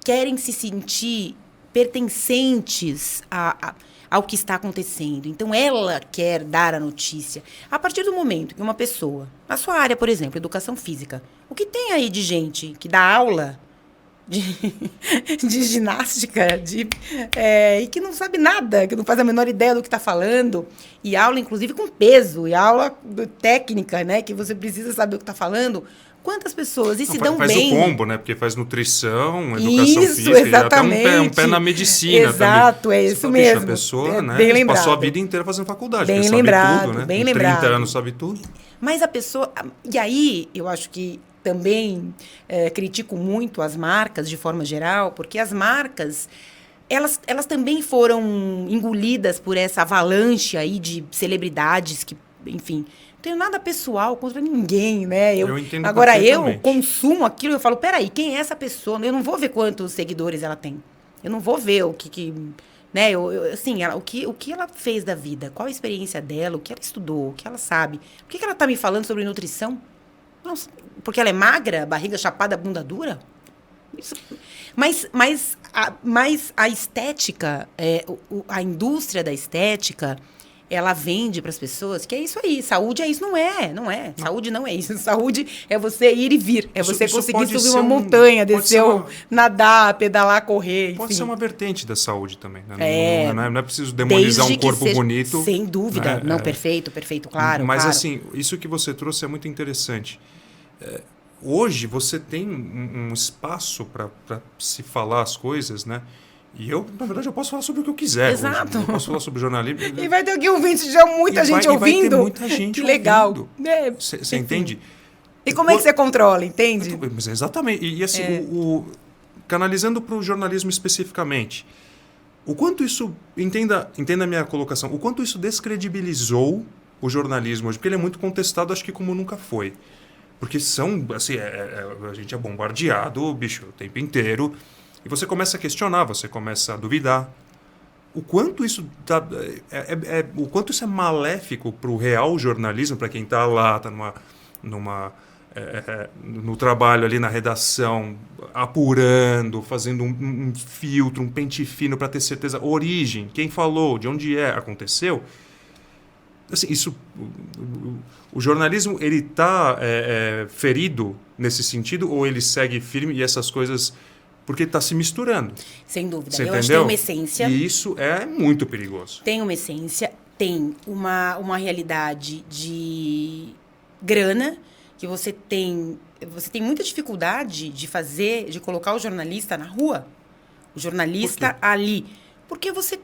querem se sentir pertencentes ao que está acontecendo. Então, ela quer dar a notícia. A partir do momento que uma pessoa, na sua área, por exemplo, educação física, o que tem aí de gente que dá aula de ginástica e que não sabe nada, que não faz a menor ideia do que está falando, e aula, inclusive, com peso, e aula técnica, né, que você precisa saber o que está falando. Quantas pessoas se dão bem? Faz o combo, né? Porque faz nutrição, educação física, exatamente. Até um pé na medicina. Exato, também. É isso mesmo. A pessoa, né, bem lembrado. Passou a vida inteira fazendo faculdade, bem porque lembrado, sabe tudo, né? Bem Com lembrado. 30 anos sabe tudo. Mas a pessoa... E aí, eu acho que também critico muito as marcas, de forma geral, porque as marcas... Elas também foram engolidas por essa avalanche aí de celebridades que, enfim... Não tenho nada pessoal contra ninguém, né? Eu entendo agora, eu perfeitamente. consumo aquilo e eu falo, peraí, quem é essa pessoa? Eu não vou ver quantos seguidores ela tem. Eu não vou ver o que né? Assim, o que ela fez da vida, qual a experiência dela, o que ela estudou, o que ela sabe. Por que ela está me falando sobre nutrição? Nossa, porque ela é magra, barriga chapada, bunda dura? Isso. Mas a estética, a indústria da estética... ela vende para as pessoas que é isso aí. Saúde é isso. Não é. Saúde não é isso. Saúde é você ir e vir. Você conseguir subir uma montanha, descer, nadar, pedalar, correr. Pode ser uma vertente da saúde também. Né? Não é preciso demonizar um corpo bonito. Sem dúvida. Né? Não, perfeito, claro. Mas, claro. assim, isso que você trouxe é muito interessante. Hoje, você tem um espaço para se falar as coisas, né? E eu, na verdade, eu posso falar sobre o que eu quiser. Exato. Hoje. Eu posso falar sobre jornalismo. E vai ter aqui ouvinte, já muita gente ouvindo. Vai ter muita gente que legal. Você entende? E como é que você controla, entende? Exatamente. E assim, canalizando para o jornalismo especificamente, o quanto isso, entenda a minha colocação, o quanto isso descredibilizou o jornalismo hoje, porque ele é muito contestado, acho que como nunca foi. Porque a gente é bombardeado, bicho, o tempo inteiro. E você começa a questionar, você começa a duvidar. O quanto isso o quanto isso é maléfico para o real jornalismo, para quem está lá, está numa no trabalho ali na redação, apurando, fazendo um filtro, um pente fino para ter certeza, origem, quem falou, de onde aconteceu. Assim, isso, o jornalismo ele está ferido nesse sentido ou ele segue firme e essas coisas porque está se misturando? Sem dúvida. Você Eu entendeu? acho que tem uma essência. E isso é muito perigoso. Tem uma essência, tem uma realidade de grana que você tem muita dificuldade de colocar o jornalista na rua, o jornalista ali. Porque você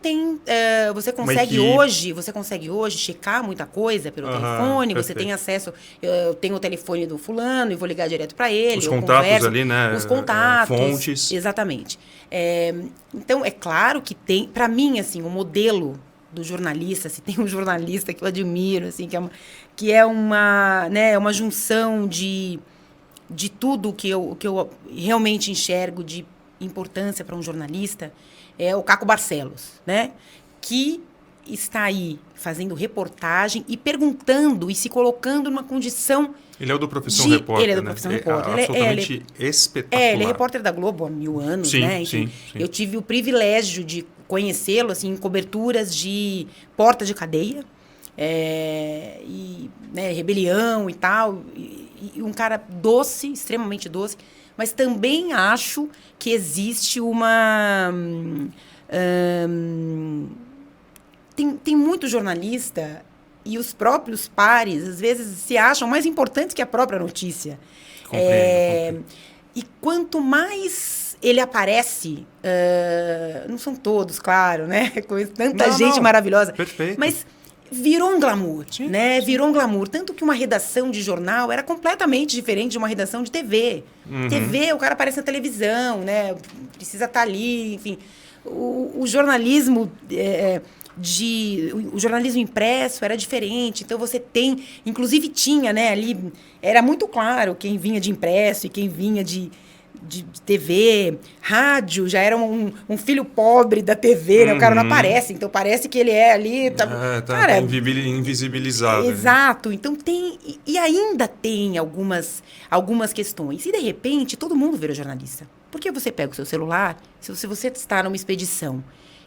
consegue hoje checar muita coisa pelo telefone, perfeito. você tem acesso, eu tenho o telefone do fulano e vou ligar direto para ele. Os contatos ali, né? Os contatos. Fontes. Exatamente. Então, é claro que tem, para mim, assim, o modelo do jornalista, se tem um jornalista que eu admiro, assim, que é uma junção de tudo que eu realmente enxergo de importância para um jornalista, é o Caco Barcelos, né? Que está aí fazendo reportagem e perguntando e se colocando numa condição... Ele é o do Profissão Repórter, ele é do Profissão Repórter. Absolutamente espetacular. Ele é repórter da Globo há 1000 anos, sim, né? Enfim, sim. Eu tive o privilégio de conhecê-lo, assim, em coberturas de porta de cadeia, rebelião e tal. E um cara doce, extremamente doce. Mas também acho que existe uma... Tem muito jornalista e os próprios pares, às vezes, se acham mais importantes que a própria notícia. Compreendo. E quanto mais ele aparece, não são todos, claro, né? Com tanta gente maravilhosa. Perfeito. Mas virou um glamour, né? Sim. Virou um glamour. Tanto que uma redação de jornal era completamente diferente de uma redação de TV. TV, o cara aparece na televisão, né? Precisa estar ali, enfim. O jornalismo... o jornalismo impresso era diferente, então você tem, inclusive tinha, né, ali, era muito claro quem vinha de impresso e quem vinha de TV, rádio, já era um filho pobre da TV, né? O cara não aparece, então parece que ele é ali... Tá invisibilizado. Exato, né? Então tem, e ainda tem algumas questões, e de repente todo mundo vira jornalista, porque você pega o seu celular, se você está numa expedição,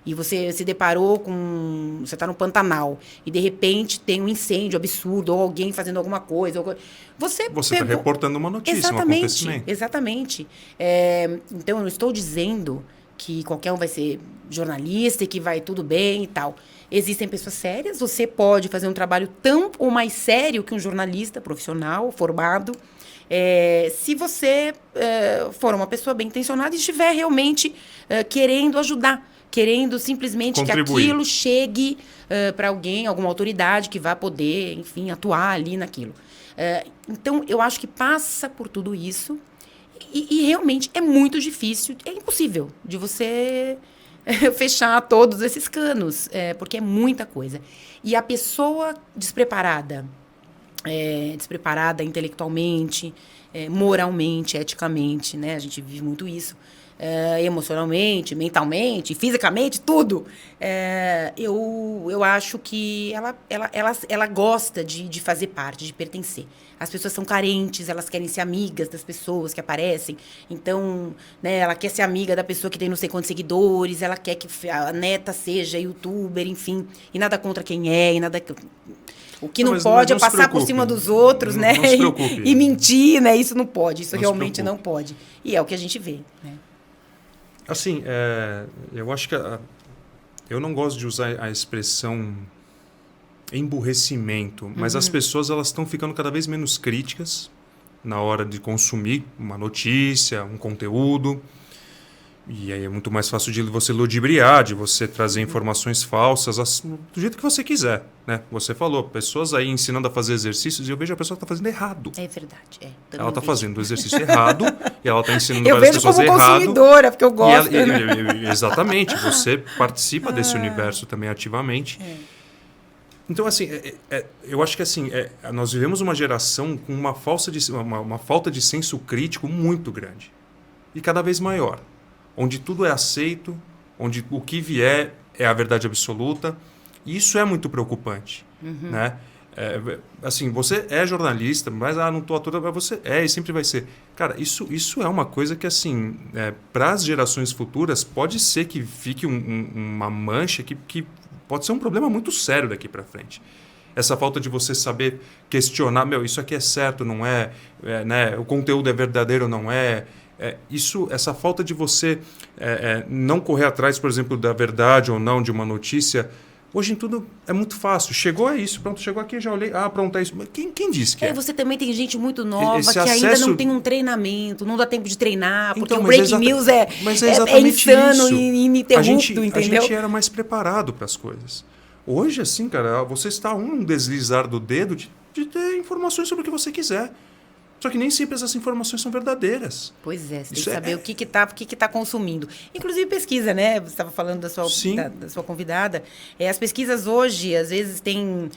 e você se deparou com... Você está no Pantanal e, de repente, tem um incêndio absurdo ou alguém fazendo alguma coisa. Você está reportando uma notícia, um acontecimento. Exatamente. Então, eu não estou dizendo que qualquer um vai ser jornalista e que vai tudo bem e tal. Existem pessoas sérias. Você pode fazer um trabalho tão ou mais sério que um jornalista profissional, formado. Se você for uma pessoa bem intencionada e estiver realmente querendo ajudar, querendo simplesmente contribuir, que aquilo chegue para alguém, alguma autoridade que vá poder, enfim, atuar ali naquilo. Então, eu acho que passa por tudo isso e realmente é muito difícil, é impossível de você fechar todos esses canos, porque é muita coisa. E a pessoa despreparada intelectualmente, moralmente, eticamente, né? A gente vive muito isso. Emocionalmente, mentalmente, fisicamente, tudo. Eu acho que ela gosta de fazer parte, de pertencer. As pessoas são carentes, elas querem ser amigas das pessoas que aparecem. Então, né, ela quer ser amiga da pessoa que tem não sei quantos seguidores, ela quer que a neta seja youtuber, enfim. E nada contra quem é, e nada... O que não pode é passar por cima dos outros, né? Não se preocupe. E mentir, né? Isso não pode, isso realmente não pode. E é o que a gente vê, né? Assim, eu acho que... eu não gosto de usar a expressão emburrecimento, mas as pessoas elas estão ficando cada vez menos críticas na hora de consumir uma notícia, um conteúdo. E aí é muito mais fácil de você ludibriar, de você trazer informações falsas do jeito que você quiser, né? Você falou, pessoas aí ensinando a fazer exercícios e eu vejo a pessoa que está fazendo errado. É verdade, ela está fazendo o exercício errado e ela está ensinando várias pessoas errado. Eu vejo como consumidora, porque eu gosto. Exatamente, você participa desse universo também ativamente. Então, assim, eu acho que assim, nós vivemos uma geração com uma falta de senso crítico muito grande e cada vez maior. Onde tudo é aceito, onde o que vier é a verdade absoluta. E isso é muito preocupante. Né? assim, você é jornalista, mas não estou ator, mas você é e sempre vai ser. Cara, isso é uma coisa que, assim, para as gerações futuras, pode ser que fique uma mancha que pode ser um problema muito sério daqui para frente. Essa falta de você saber questionar, isso aqui é certo, não é, né? O conteúdo é verdadeiro, não é. Essa falta de você não correr atrás, por exemplo, da verdade ou não de uma notícia. Hoje em tudo é muito fácil. Chegou a isso, pronto, chegou aqui, já olhei. Pronto, é isso. Mas quem disse que é? Você também tem gente muito nova Esse que acesso... ainda não tem um treinamento, não dá tempo de treinar, porque então, o breaking news é insano isso. e ininterrupto, entendeu? A gente era mais preparado para as coisas. Hoje, assim, cara, você está um deslizar do dedo de ter informações sobre o que você quiser. Só que nem sempre essas informações são verdadeiras. Pois é, você tem que saber o que tá consumindo. Inclusive pesquisa, né? Você estava falando da sua convidada. As pesquisas hoje, às vezes, tem...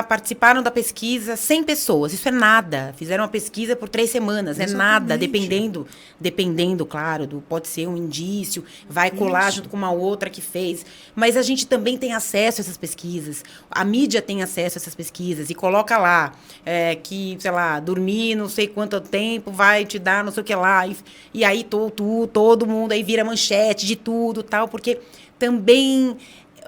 participaram da pesquisa 100 pessoas. Isso é nada. Fizeram uma pesquisa por 3 semanas. Exatamente. É nada. Dependendo, claro, pode ser um indício, vai colar junto com uma outra que fez. Mas a gente também tem acesso a essas pesquisas. A mídia tem acesso a essas pesquisas e coloca lá que, sei lá, dormir não sei quanto tempo vai te dar não sei o que lá. E aí todo mundo aí vira manchete de tudo tal, porque também...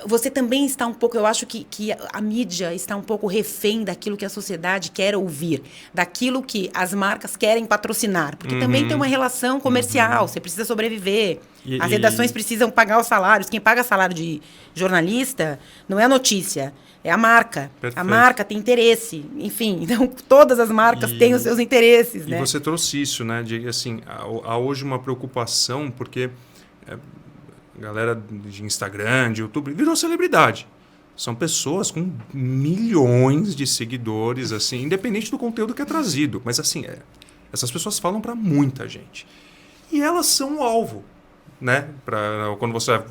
Você também está um pouco, eu acho que a mídia está um pouco refém daquilo que a sociedade quer ouvir, daquilo que as marcas querem patrocinar, porque também tem uma relação comercial, você precisa sobreviver, as redações precisam pagar os salários, quem paga salário de jornalista não é a notícia, é a marca. Perfeito. A marca tem interesse, enfim, então todas as marcas têm os seus interesses. E você trouxe isso, né, de assim, há hoje uma preocupação, porque... galera de Instagram, de YouTube, virou celebridade. São pessoas com milhões de seguidores, assim, independente do conteúdo que é trazido. Mas, assim, essas pessoas falam para muita gente. E elas são o alvo, né? Quando você vai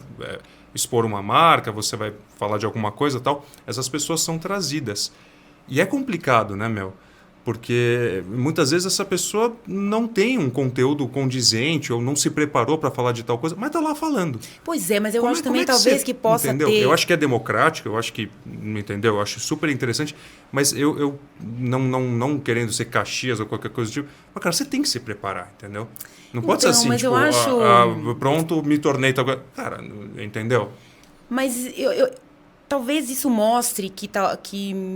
expor uma marca, você vai falar de alguma coisa e tal, essas pessoas são trazidas. E é complicado, né, Mel? Porque muitas vezes essa pessoa não tem um conteúdo condizente ou não se preparou para falar de tal coisa, mas está lá falando. Pois é, mas eu acho também talvez que possa entendeu? ter... Eu acho que é democrático, eu acho que, entendeu? Eu acho super interessante, mas eu não querendo ser Caxias ou qualquer coisa do tipo, mas, cara, você tem que se preparar, entendeu? Não pode ser assim, mas tipo, eu acho... pronto, me tornei tal coisa. Cara, entendeu? Mas talvez isso mostre que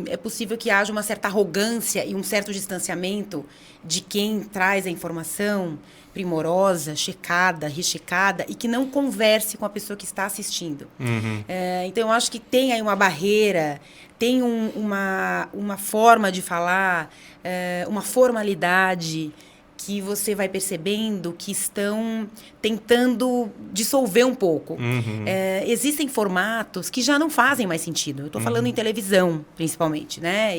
é possível que haja uma certa arrogância e um certo distanciamento de quem traz a informação primorosa, checada, rechecada, e que não converse com a pessoa que está assistindo. Uhum. Então, eu acho que tem aí uma barreira, tem uma forma de falar, uma formalidade que você vai percebendo que estão tentando dissolver um pouco. Uhum. Existem formatos que já não fazem mais sentido. Eu estou falando em televisão, principalmente, né?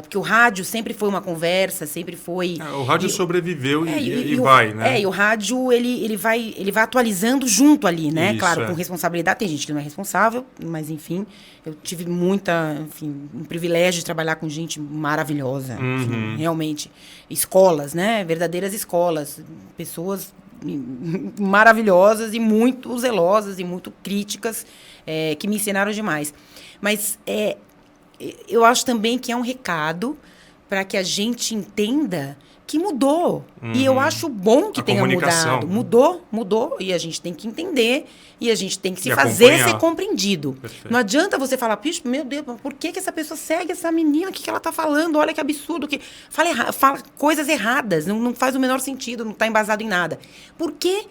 Porque o rádio sempre foi uma conversa, sempre foi... o rádio sobreviveu e vai, né? E o rádio, ele vai atualizando junto ali, né? Isso, claro, com responsabilidade. Tem gente que não é responsável, mas, enfim, eu tive um privilégio de trabalhar com gente maravilhosa. Enfim, realmente. Escolas, né? Verdadeiras escolas. Pessoas maravilhosas e muito zelosas e muito críticas, que me ensinaram demais. Mas... eu acho também que é um recado para que a gente entenda que mudou. E eu acho bom que tenha mudado. Mudou, e a gente tem que entender, e a gente tem que se fazer ser compreendido. Perfeito. Não adianta você falar, meu Deus, por que essa pessoa segue essa menina? O que ela está falando? Olha que absurdo. Fala coisas erradas, não faz o menor sentido, não está embasado em nada. Por que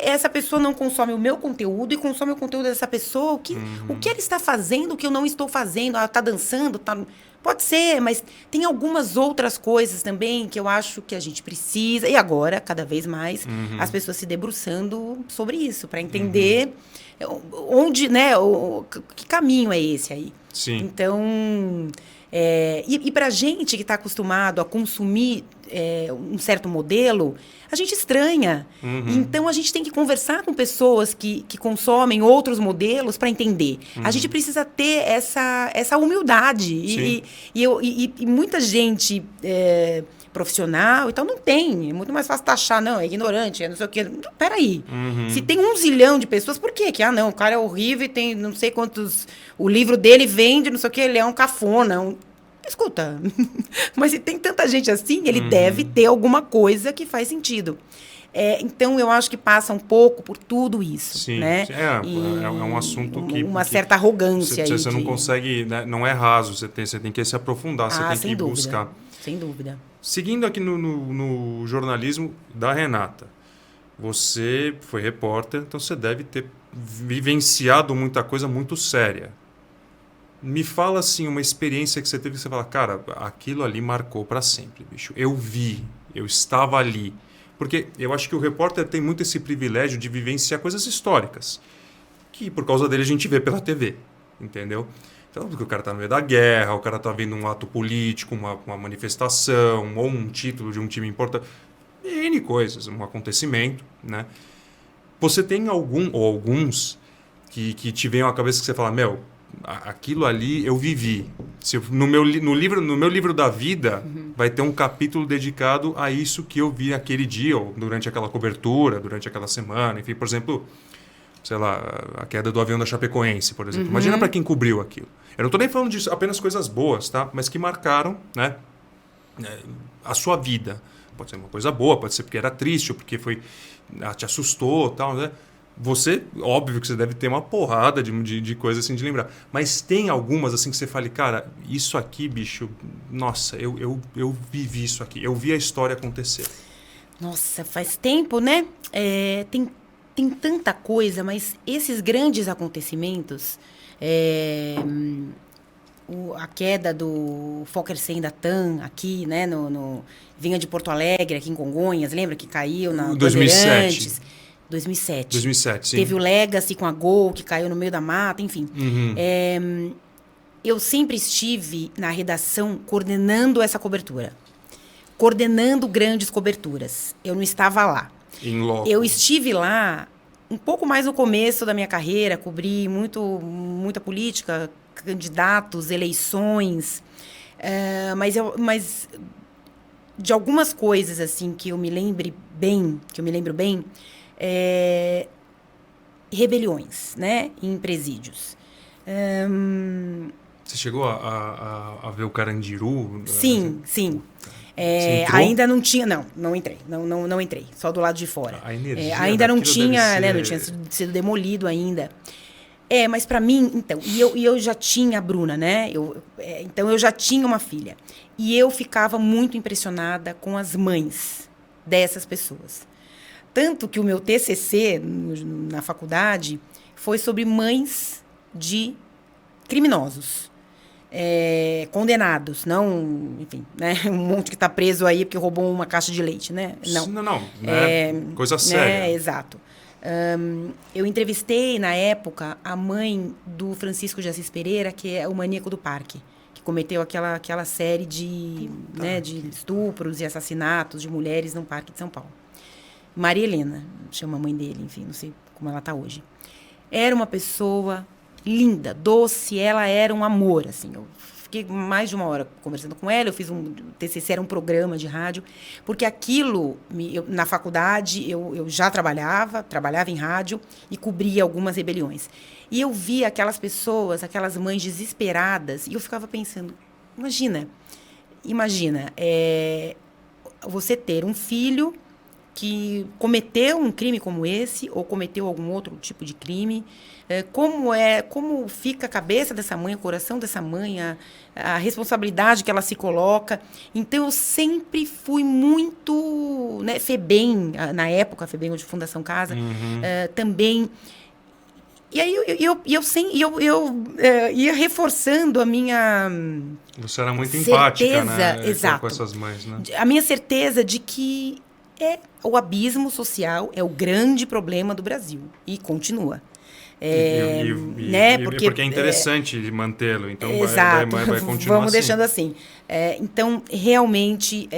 essa pessoa não consome o meu conteúdo e consome o conteúdo dessa pessoa? O que ela está fazendo que eu não estou fazendo? Ela está dançando? Pode ser, mas tem algumas outras coisas também que eu acho que a gente precisa. E agora, cada vez mais, as pessoas se debruçando sobre isso, para entender onde, né, que caminho é esse aí. Sim. Então... e para a gente que está acostumado a consumir um certo modelo, a gente estranha. Então, a gente tem que conversar com pessoas que consomem outros modelos para entender. A gente precisa ter essa humildade. E muita gente profissional e tal. Não tem. É muito mais fácil taxar, não, é ignorante, é não sei o quê. Peraí. Se tem 1 zilhão de pessoas, por quê? Que, não, o cara é horrível e tem não sei quantos... O livro dele vende, não sei o quê, ele é um cafona, Escuta, mas se tem tanta gente assim, ele deve ter alguma coisa que faz sentido. Então, eu acho que passa um pouco por tudo isso. Sim, né? É um assunto que... Uma certa arrogância. Você não consegue... Né, não é raso, você tem que se aprofundar, você tem que buscar. Sem dúvida. Seguindo aqui no jornalismo da Renata, você foi repórter, então você deve ter vivenciado muita coisa muito séria. Me fala, assim, uma experiência que você teve que você fala, cara, aquilo ali marcou para sempre, bicho. Eu vi, eu estava ali. Porque eu acho que o repórter tem muito esse privilégio de vivenciar coisas históricas, que por causa dele a gente vê pela TV, entendeu? Então, porque o cara está no meio da guerra, o cara está vendo um ato político, uma manifestação, ou um título de um time importante, N coisas, um acontecimento, né? Você tem algum ou alguns que te vêm à cabeça que você fala, aquilo ali eu vivi. No meu livro da vida vai ter um capítulo dedicado a isso que eu vi aquele dia, ou durante aquela cobertura, durante aquela semana. Enfim, por exemplo, sei lá, a queda do avião da Chapecoense, por exemplo. Imagina para quem cobriu aquilo. Eu não estou nem falando de apenas coisas boas, tá? Mas que marcaram, né, a sua vida. Pode ser uma coisa boa, pode ser porque era triste, ou porque te assustou, tal, né? Você, óbvio que você deve ter uma porrada de coisas assim de lembrar. Mas tem algumas assim que você fale, cara, isso aqui, bicho, nossa, eu vivi isso aqui. Eu vi a história acontecer. Nossa, faz tempo, né? Tem tanta coisa, mas esses grandes acontecimentos, a queda do Fokker 100 da TAM aqui, né? Vinha de Porto Alegre, aqui em Congonhas, lembra que caiu na 2007. 2007, sim. Teve o Legacy com a Gol, que caiu no meio da mata, enfim. Eu sempre estive na redação coordenando essa cobertura. Coordenando grandes coberturas. Eu não estava lá. Eu estive lá um pouco mais no começo da minha carreira, cobri muita política, candidatos, eleições. Mas de algumas coisas assim que eu me lembro bem, rebeliões, né, em presídios. Você chegou a ver o Carandiru? Sim. Ainda não tinha, não entrei, não entrei, só do lado de fora. A energia ainda não tinha, né, não tinha sido demolido ainda. Mas para mim, então, e eu já tinha a Bruna, né? Então eu já tinha uma filha. E eu ficava muito impressionada com as mães dessas pessoas. Tanto que o meu TCC na faculdade foi sobre mães de criminosos. Condenados, não, enfim, né? Um monte que está preso aí porque roubou uma caixa de leite, né? Não, coisa séria. Exato. Eu entrevistei, na época, a mãe do Francisco de Assis Pereira, que é o maníaco do parque, que cometeu aquela série de estupros e assassinatos de mulheres no Parque de São Paulo. Maria Helena, chama a mãe dele, enfim, não sei como ela está hoje. Era uma pessoa linda, doce, ela era um amor, assim. Eu fiquei mais de 1 hora conversando com ela, eu fiz um TCC, era um programa de rádio, porque aquilo, na faculdade, eu já trabalhava em rádio e cobria algumas rebeliões. E eu via aquelas pessoas, aquelas mães desesperadas, e eu ficava pensando, imagina, você ter um filho que cometeu um crime como esse, ou cometeu algum outro tipo de crime, como fica a cabeça dessa mãe, o coração dessa mãe, a responsabilidade que ela se coloca. Então, eu sempre fui muito, né, FEBEM, na época, FEBEM de Fundação Casa, também. E aí eu ia reforçando a minha... Você era muito empática, né? Exato, com essas mães, né? A minha certeza de que o abismo social é o grande problema do Brasil. E continua. Né? Porque é interessante mantê-lo, então exato. vai continuar Vamos assim. deixando assim. Então, realmente,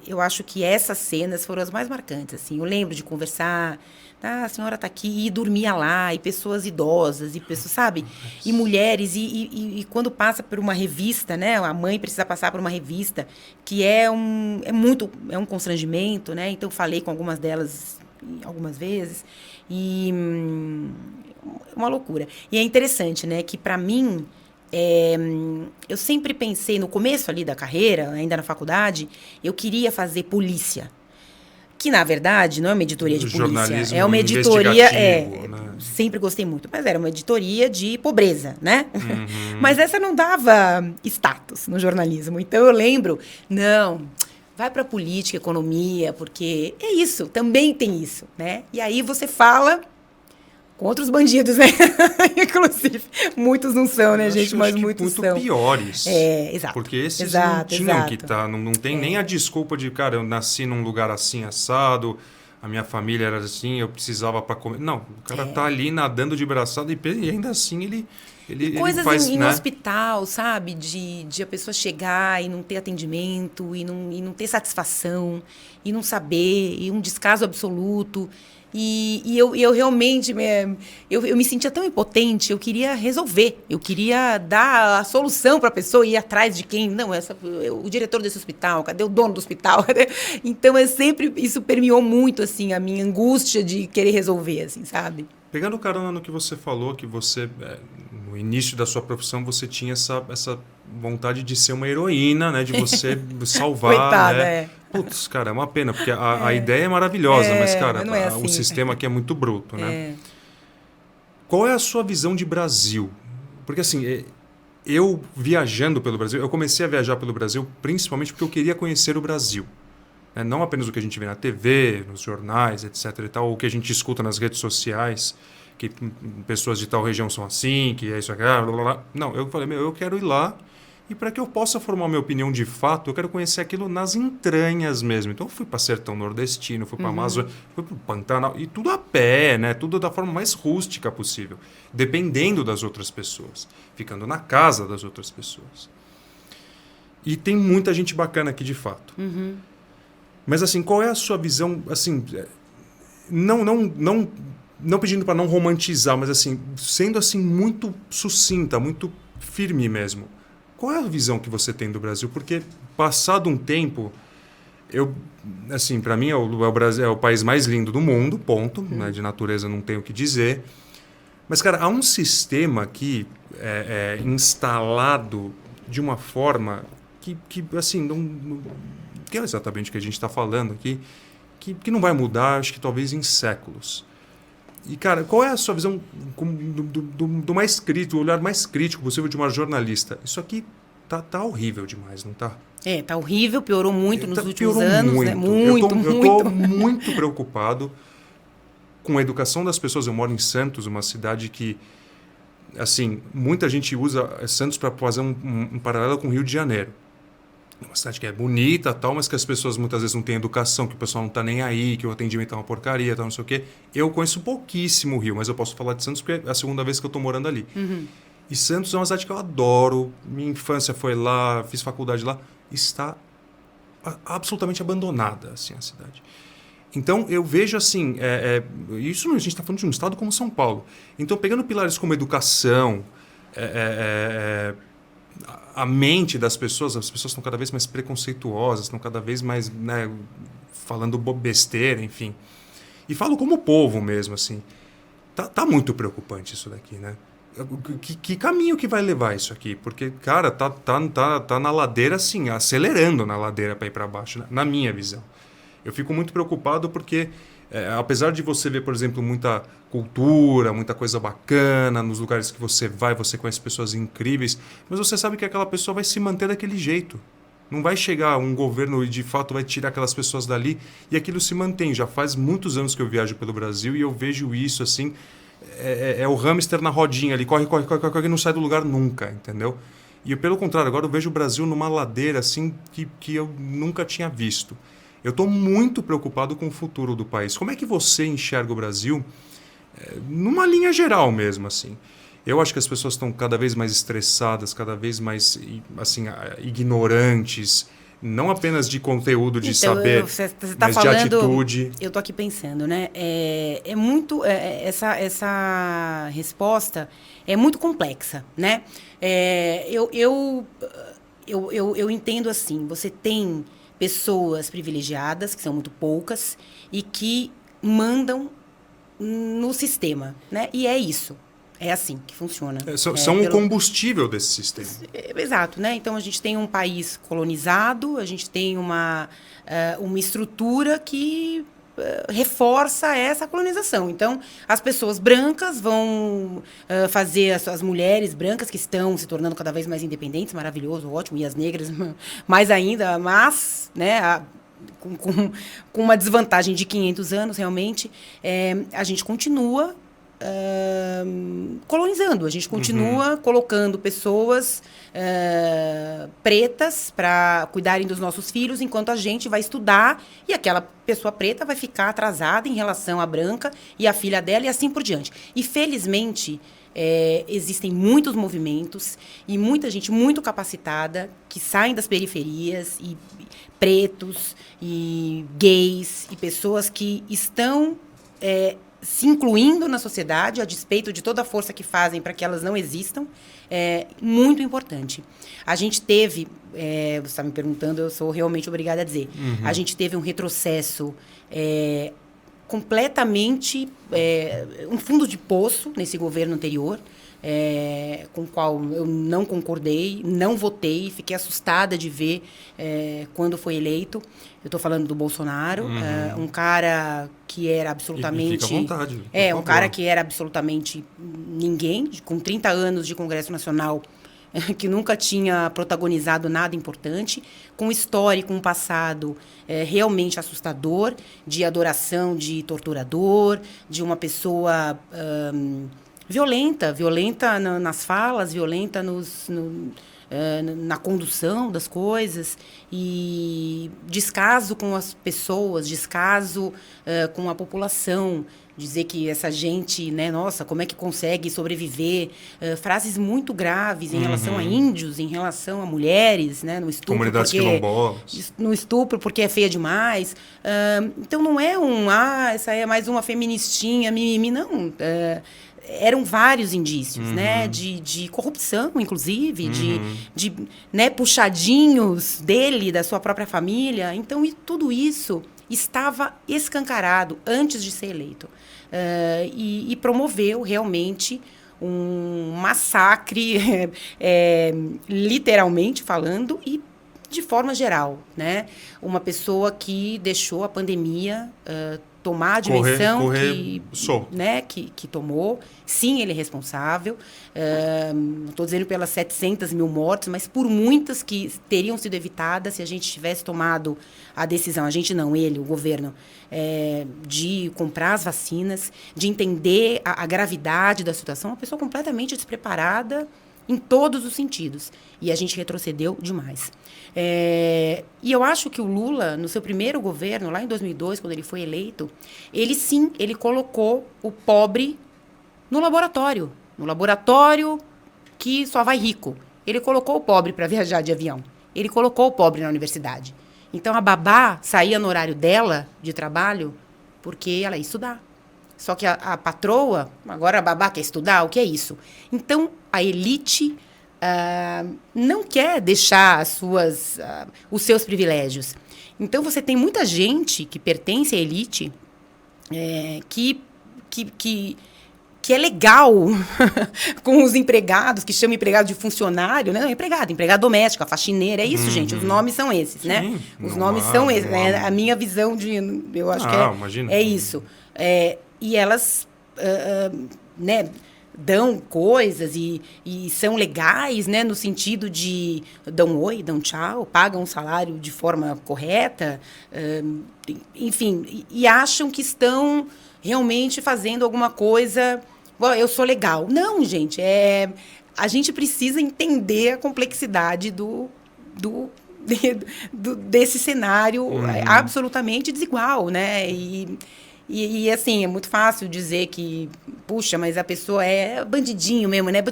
eu acho que essas cenas foram as mais marcantes. Assim. Eu lembro de conversar, a senhora está aqui, e dormia lá, e pessoas idosas, e pessoas, sabe? E mulheres, e quando passa por uma revista, né? A mãe precisa passar por uma revista, que é um constrangimento, né? Então, falei com algumas delas algumas vezes, e uma loucura. E é interessante, né? Que para mim, eu sempre pensei, no começo ali da carreira, ainda na faculdade, eu queria fazer polícia. Que, na verdade, não é uma editoria de polícia. Jornalismo É uma editoria... né? Sempre gostei muito. Mas era uma editoria de pobreza, né? Mas essa não dava status no jornalismo. Então, eu lembro... Não, vai para política, economia, porque é isso. Também tem isso, né? E aí você fala... contra os bandidos, né? Inclusive, muitos não são, né, gente? Mas muitos são. Muito piores. Exato. Porque esses não tinham que estar. Não tem nem a desculpa de, cara, eu nasci num lugar assim, assado, a minha família era assim, eu precisava para comer. Não, o cara tá ali nadando de braçada e ainda assim ele coisas faz, em né? hospital, sabe? De a pessoa chegar e não ter atendimento, e não ter satisfação, e não saber, e um descaso absoluto. E eu realmente eu me sentia tão impotente, eu queria resolver, eu queria dar a solução para a pessoa, ir atrás de quem. Não, o diretor desse hospital, cadê o dono do hospital? Então, isso permeou muito assim, a minha angústia de querer resolver, assim, sabe? Pegando carona no que você falou, que você, no início da sua profissão, você tinha essa vontade de ser uma heroína, né? De você salvar, coitada, né? Putz, cara, é uma pena, porque a ideia é maravilhosa, mas, cara, mas não é assim. O sistema aqui é muito bruto, né? Qual é a sua visão de Brasil? Porque, assim, eu viajando pelo Brasil, eu comecei a viajar pelo Brasil principalmente porque eu queria conhecer o Brasil. Né? Não apenas o que a gente vê na TV, nos jornais, etc. e tal, ou o que a gente escuta nas redes sociais, que pessoas de tal região são assim, que é isso aqui, blá, blá, blá. Não, eu falei, eu quero ir lá. E para que eu possa formar minha opinião de fato, eu quero conhecer aquilo nas entranhas mesmo. Então eu fui para Sertão Nordestino, fui para Amazônia, fui para o Pantanal, e tudo a pé, né? Tudo da forma mais rústica possível, dependendo das outras pessoas, ficando na casa das outras pessoas. E tem muita gente bacana aqui de fato. Mas assim, qual é a sua visão, assim, não pedindo para não romantizar, mas assim, sendo assim muito sucinta, muito firme mesmo. Qual é a visão que você tem do Brasil? Porque, passado um tempo, assim, para mim, o Brasil é o país mais lindo do mundo, ponto. Né? De natureza não tenho o que dizer. Mas, cara, há um sistema aqui instalado de uma forma que assim, não que é exatamente o que a gente está falando aqui, que não vai mudar, acho que talvez em séculos. E, cara, qual é a sua visão do mais crítico, o olhar mais crítico possível de uma jornalista? Isso aqui tá horrível demais, não tá? Tá horrível, piorou muito nos últimos anos, muito. Né? Muito, eu tô muito preocupado com a educação das pessoas. Eu moro em Santos, uma cidade que, assim, muita gente usa Santos para fazer um paralelo com o Rio de Janeiro. Uma cidade que é bonita, tal, mas que as pessoas muitas vezes não têm educação, que o pessoal não está nem aí, que o atendimento é uma porcaria, tal, não sei o quê. Eu conheço pouquíssimo o Rio, mas eu posso falar de Santos porque é a segunda vez que eu estou morando ali. E Santos é uma cidade que eu adoro. Minha infância foi lá, fiz faculdade lá. Está absolutamente abandonada, assim, a cidade. Então, eu vejo assim... isso a gente está falando de um estado como São Paulo. Então, pegando pilares como educação... a mente das pessoas, as pessoas estão cada vez mais preconceituosas, estão cada vez mais, né, falando besteira, enfim. E falo como povo mesmo, assim. Tá muito preocupante isso daqui, né? Que caminho que vai levar isso aqui? Porque, cara, tá na ladeira, assim, acelerando na ladeira para ir para baixo, na minha visão. Eu fico muito preocupado porque... apesar de você ver, por exemplo, muita cultura, muita coisa bacana nos lugares que você vai, você conhece pessoas incríveis, mas você sabe que aquela pessoa vai se manter daquele jeito. Não vai chegar um governo e de fato vai tirar aquelas pessoas dali e aquilo se mantém. Já faz muitos anos que eu viajo pelo Brasil e eu vejo isso assim, é o hamster na rodinha ali, corre, e não sai do lugar nunca, entendeu? E pelo contrário, agora eu vejo o Brasil numa ladeira assim que eu nunca tinha visto. Eu estou muito preocupado com o futuro do país. Como é que você enxerga o Brasil numa linha geral mesmo, assim. Eu acho que as pessoas estão cada vez mais estressadas, cada vez mais assim, ignorantes, não apenas de conteúdo, de Então, saber, você tá mas de falando, atitude. eu tô aqui pensando, né? Essa resposta é muito complexa, né? Eu entendo assim, você tem pessoas privilegiadas, que são muito poucas, e que mandam no sistema, né? E é isso. É assim que funciona. São o combustível desse sistema. Exato, né? Então a gente tem um país colonizado, a gente tem uma estrutura que reforça essa colonização. Então as pessoas brancas vão fazer as mulheres brancas que estão se tornando cada vez mais independentes, maravilhoso, ótimo, e as negras mais ainda, mas, né? Com uma desvantagem de 500 anos, realmente, a gente continua colonizando, a gente continua colocando pessoas pretas para cuidarem dos nossos filhos, enquanto a gente vai estudar e aquela pessoa preta vai ficar atrasada em relação à branca e à filha dela e assim por diante. E, felizmente, existem muitos movimentos e muita gente muito capacitada que saem das periferias, e pretos, e gays, e pessoas que estão se incluindo na sociedade, a despeito de toda a força que fazem para que elas não existam, é muito importante. A gente teve, você está me perguntando, eu sou realmente obrigada a dizer, a gente teve um retrocesso completamente, um fundo de poço nesse governo anterior, com o qual eu não concordei, não votei, fiquei assustada de ver quando foi eleito. Eu estou falando do Bolsonaro, um cara que era absolutamente... E fica à vontade. Um cara que era absolutamente ninguém, com 30 anos de Congresso Nacional, que nunca tinha protagonizado nada importante, com histórico, um passado realmente assustador, de adoração de torturador, de uma pessoa... violenta nas falas, violenta na condução das coisas, e descaso com as pessoas, descaso com a população, dizer que essa gente, né, nossa, como é que consegue sobreviver, frases muito graves em relação a índios, em relação a mulheres, né, no estupro, comunidades quilombolas, no estupro porque é feia demais. Então não é essa é mais uma feministinha, mimimi, não. Eram vários indícios, né, de corrupção, inclusive, de né, puxadinhos dele, da sua própria família. Então, tudo isso estava escancarado antes de ser eleito. E promoveu realmente um massacre, literalmente falando, e de forma geral, né? Uma pessoa que deixou a pandemia tomar a dimensão que tomou. Sim, ele é responsável. Não estou dizendo pelas 700 mil mortes, mas por muitas que teriam sido evitadas se a gente tivesse tomado a decisão, a gente não, ele, o governo, de comprar as vacinas, de entender a gravidade da situação. Uma pessoa completamente despreparada em todos os sentidos. E a gente retrocedeu demais. E eu acho que o Lula, no seu primeiro governo, lá em 2002, quando ele foi eleito, ele colocou o pobre no laboratório que só vai rico. Ele colocou o pobre para viajar de avião. Ele colocou o pobre na universidade. Então, a babá saía no horário dela, de trabalho, porque ela ia estudar. Só que a patroa, agora a babá quer estudar, o que é isso? Então, a elite não quer deixar os seus privilégios. Então, você tem muita gente que pertence à elite que é legal com os empregados, que chama empregado de funcionário, né? Não, empregado doméstica, faxineira, é isso, gente. Os nomes são esses, né? Sim, os nomes são esses. A minha visão eu acho que é isso. E elas, né, dão coisas e são legais, né, no sentido de dão oi, dão tchau, pagam o salário de forma correta, enfim, e acham que estão realmente fazendo alguma coisa. Eu sou legal. Não, gente, a gente precisa entender a complexidade desse cenário absolutamente desigual, né? E, assim, é muito fácil dizer que, puxa, mas a pessoa é bandidinho mesmo, né?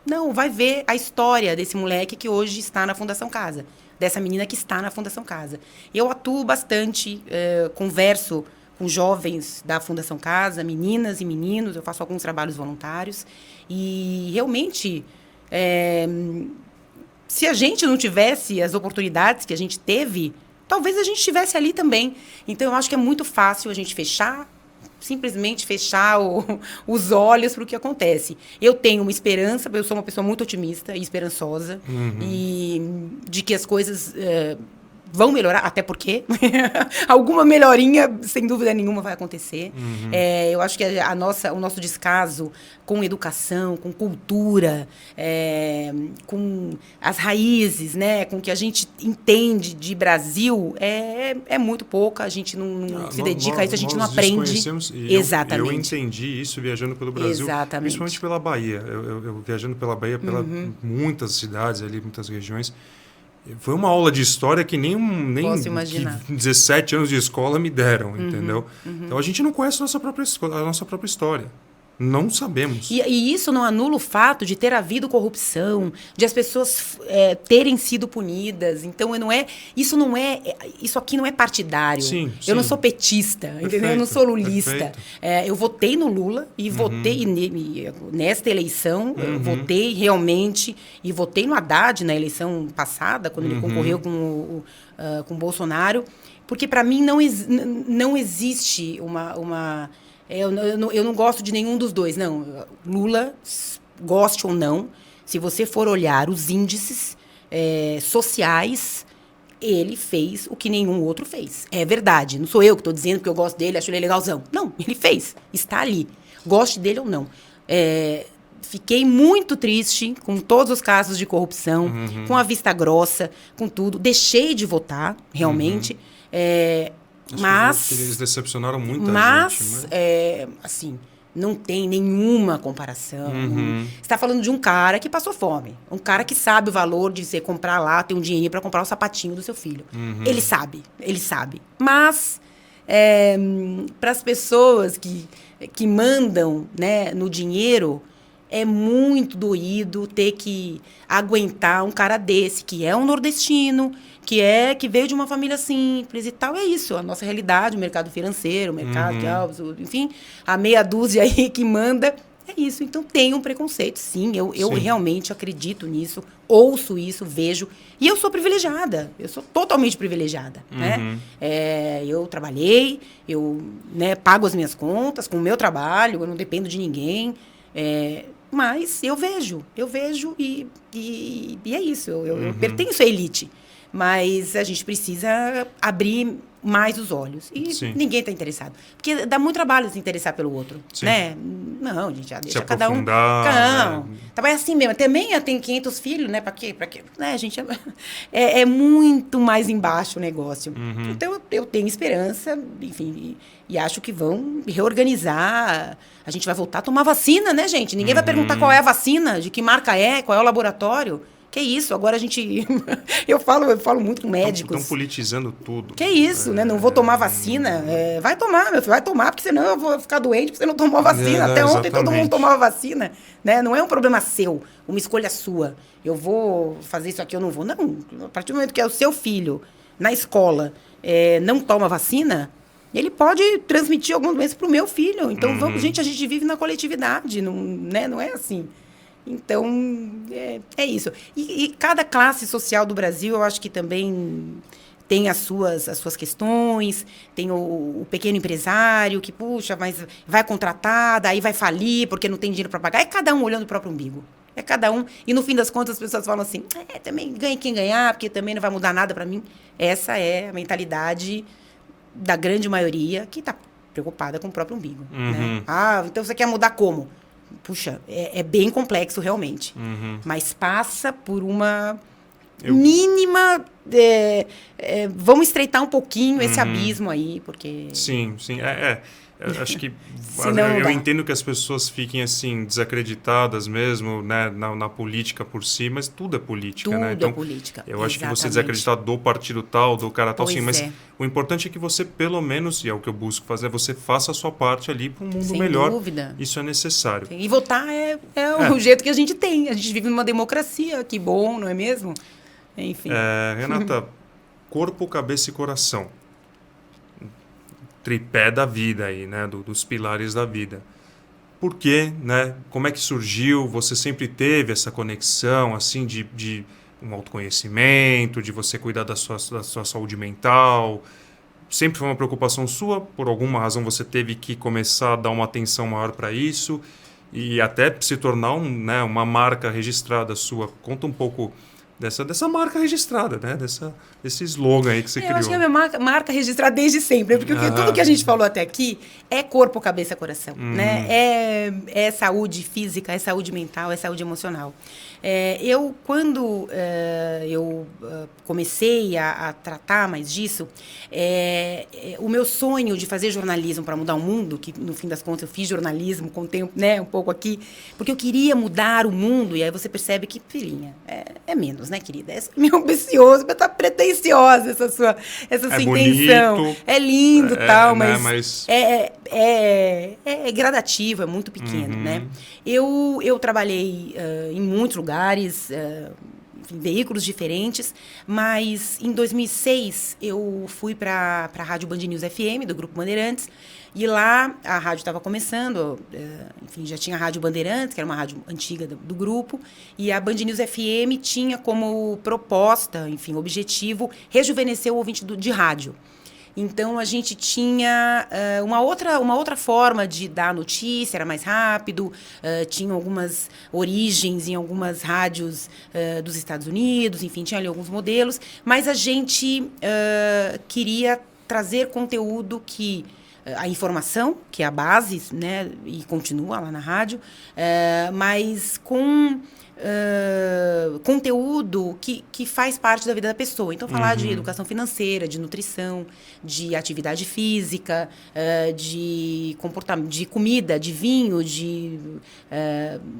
Não, vai ver a história desse moleque que hoje está na Fundação Casa, dessa menina que está na Fundação Casa. Eu atuo bastante, converso com jovens da Fundação Casa, meninas e meninos, eu faço alguns trabalhos voluntários. E, realmente, se a gente não tivesse as oportunidades que a gente teve, talvez a gente estivesse ali também. Então, eu acho que é muito fácil a gente simplesmente fechar os olhos para o que acontece. Eu tenho uma esperança, eu sou uma pessoa muito otimista e esperançosa, e de que as coisas vão melhorar, até porque alguma melhorinha, sem dúvida nenhuma, vai acontecer. Eu acho que o nosso descaso com educação, com cultura, com as raízes, né, com o que a gente entende de Brasil, é muito pouca. A gente não se dedica a isso, a gente não aprende. Exatamente. Eu entendi isso viajando pelo Brasil, Exatamente. Principalmente pela Bahia. Eu viajando pela Bahia, pela muitas cidades ali, muitas regiões. Foi uma aula de história que nem 17 anos de escola me deram, entendeu? Então, a gente não conhece a nossa própria história. Não sabemos. E isso não anula o fato de ter havido corrupção, de as pessoas terem sido punidas. Então, isso aqui não é partidário. Sim. Eu não sou petista, entendeu? Eu não sou lulista. Eu votei no Lula e votei nesta eleição, eu votei realmente, e votei no Haddad na eleição passada, quando ele concorreu com o Bolsonaro, porque para mim não existe uma eu não gosto de nenhum dos dois, não. Lula, goste ou não, se você for olhar os índices sociais, ele fez o que nenhum outro fez. É verdade, não sou eu que estou dizendo que eu gosto dele, acho ele legalzão. Não, ele fez, está ali. Goste dele ou não. Fiquei muito triste com todos os casos de corrupção, com a vista grossa, com tudo. Deixei de votar, realmente. Mas eles decepcionaram muita gente. Assim, não tem nenhuma comparação. Você está falando de um cara que passou fome. Um cara que sabe o valor de você comprar lá, ter um dinheirinho para comprar o sapatinho do seu filho. Ele sabe. Mas, para as pessoas que mandam, né, no dinheiro, é muito doído ter que aguentar um cara desse, que é um nordestino, que veio de uma família simples e tal. É isso, a nossa realidade, o mercado financeiro, o mercado, enfim, a meia dúzia aí que manda. É isso. Então, tem um preconceito, sim. Eu realmente acredito nisso, ouço isso, vejo. E eu sou privilegiada. Eu sou totalmente privilegiada. Né? Eu trabalhei, eu, né, pago as minhas contas com o meu trabalho, eu não dependo de ninguém. Mas eu vejo e é isso. Eu pertenço à elite. Mas a gente precisa abrir mais os olhos. E ninguém está interessado. Porque dá muito trabalho se interessar pelo outro. Né? Não, a gente já deixa cada um. Não. Tá assim mesmo. Também tem 500 filhos, né? Para quê? Né, gente? É muito mais embaixo o negócio. Então, eu tenho esperança, enfim, e acho que vão reorganizar. A gente vai voltar a tomar vacina, né, gente? Ninguém vai perguntar qual é a vacina, de que marca qual é o laboratório. Que isso, agora a gente... eu falo muito com médicos. Estão politizando tudo. Que isso, né? Não vou tomar vacina. Vai tomar, meu filho, vai tomar, porque senão eu vou ficar doente porque você não tomou vacina. Até ontem todo mundo tomava vacina. Né? Não é um problema seu, uma escolha sua. Eu vou fazer isso aqui, eu não vou. Não, a partir do momento que é o seu filho, na escola, não toma vacina, ele pode transmitir alguma doença para o meu filho. Então, gente, a gente vive na coletividade, não é assim. Então, é isso. E cada classe social do Brasil, eu acho que também tem as suas questões. Tem o pequeno empresário que, puxa, mas vai contratar, daí vai falir porque não tem dinheiro para pagar. É cada um olhando o próprio umbigo. É cada um. E, no fim das contas, as pessoas falam assim, também ganha quem ganhar, porque também não vai mudar nada para mim. Essa é a mentalidade da grande maioria que está preocupada com o próprio umbigo. Né? Então você quer mudar como? Puxa, é bem complexo realmente. Mas passa por uma mínima... vamos estreitar um pouquinho esse abismo aí, porque... Sim. Acho que Senão eu dá. entendo que as pessoas fiquem assim desacreditadas mesmo, né, na política por si, mas tudo é política, né? Tudo é Então, política. eu acho que você Exatamente. desacreditar do partido tal, do cara tal, sim, Pois mas é. o importante é que você pelo menos, e é o que eu busco fazer, você faça a sua parte ali para um mundo Sem melhor. dúvida. Isso é necessário. E votar é o jeito que a gente tem. A gente vive numa democracia, que bom, não é mesmo? Enfim. Renata, corpo, cabeça e coração. Tripé da vida aí, né? Dos pilares da vida. Por quê, né? Como é que surgiu? Você sempre teve essa conexão, assim, de um autoconhecimento, de você cuidar da sua saúde mental? Sempre foi uma preocupação sua? Por alguma razão você teve que começar a dar uma atenção maior para isso? E até se tornar né, uma marca registrada sua. Conta um pouco dessa marca registrada, né? Desse slogan aí que você Eu criou. acho que é a minha marca registrada desde sempre, porque tudo que a gente falou até aqui é corpo, cabeça, coração, né? É saúde física, é saúde mental, é saúde emocional. Quando eu comecei a tratar mais disso, o meu sonho de fazer jornalismo para mudar o mundo, que no fim das contas eu fiz jornalismo, contei, né, um pouco aqui, porque eu queria mudar o mundo, e aí você percebe que, filhinha, é menos, né, querida? É meio ambicioso, tá pretensiosa essa sua intenção. Bonito, é lindo e tal, né, mas é gradativo, é muito pequeno, né? Eu trabalhei em muitos lugares, enfim, veículos diferentes, mas em 2006 eu fui para a Rádio Band News FM, do Grupo Bandeirantes, e lá a rádio estava começando, enfim, já tinha a Rádio Bandeirantes, que era uma rádio antiga do grupo, e a Band News FM tinha como proposta, enfim, objetivo, rejuvenescer o ouvinte de rádio. Então, a gente tinha uma outra forma de dar notícia, era mais rápido, tinha algumas origens em algumas rádios dos Estados Unidos, enfim, tinha ali alguns modelos, mas a gente queria trazer conteúdo que... a informação, que é a base, né, e continua lá na rádio, mas com... conteúdo que faz parte da vida da pessoa. Então, falar de educação financeira, de nutrição, de atividade física, de comportamento, de comida, de vinho, de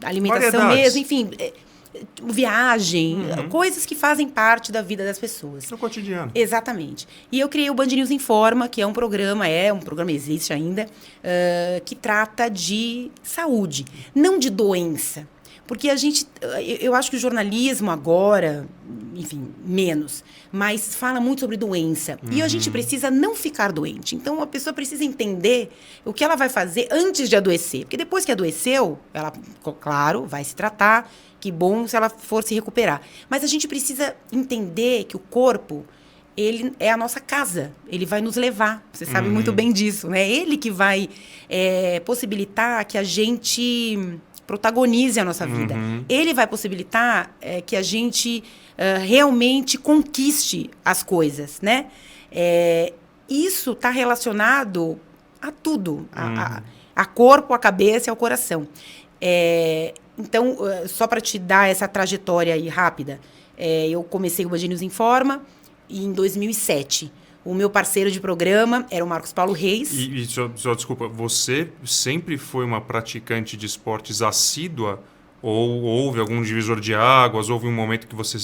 alimentação Variedades. mesmo, enfim, viagem, coisas que fazem parte da vida das pessoas. No cotidiano. Exatamente. E eu criei o Band News Informa, que é um programa existe ainda, que trata de saúde, não de doença. Porque eu acho que o jornalismo agora, enfim, menos, mas fala muito sobre doença. E a gente precisa não ficar doente. Então, a pessoa precisa entender o que ela vai fazer antes de adoecer. Porque depois que adoeceu, ela, claro, vai se tratar. Que bom se ela for se recuperar. Mas a gente precisa entender que o corpo, ele é a nossa casa. Ele vai nos levar. Você sabe muito bem disso, né? Ele que vai possibilitar que a gente... protagonize a nossa vida. Ele vai possibilitar que a gente realmente conquiste as coisas, né? Isso está relacionado a tudo. A corpo, a cabeça e ao coração. Então, só para te dar essa trajetória aí rápida, eu comecei o Band News Informa em 2007. O meu parceiro de programa era o Marcos Paulo Reis. E só desculpa, você sempre foi uma praticante de esportes assídua? Ou houve algum divisor de águas? Houve um momento que você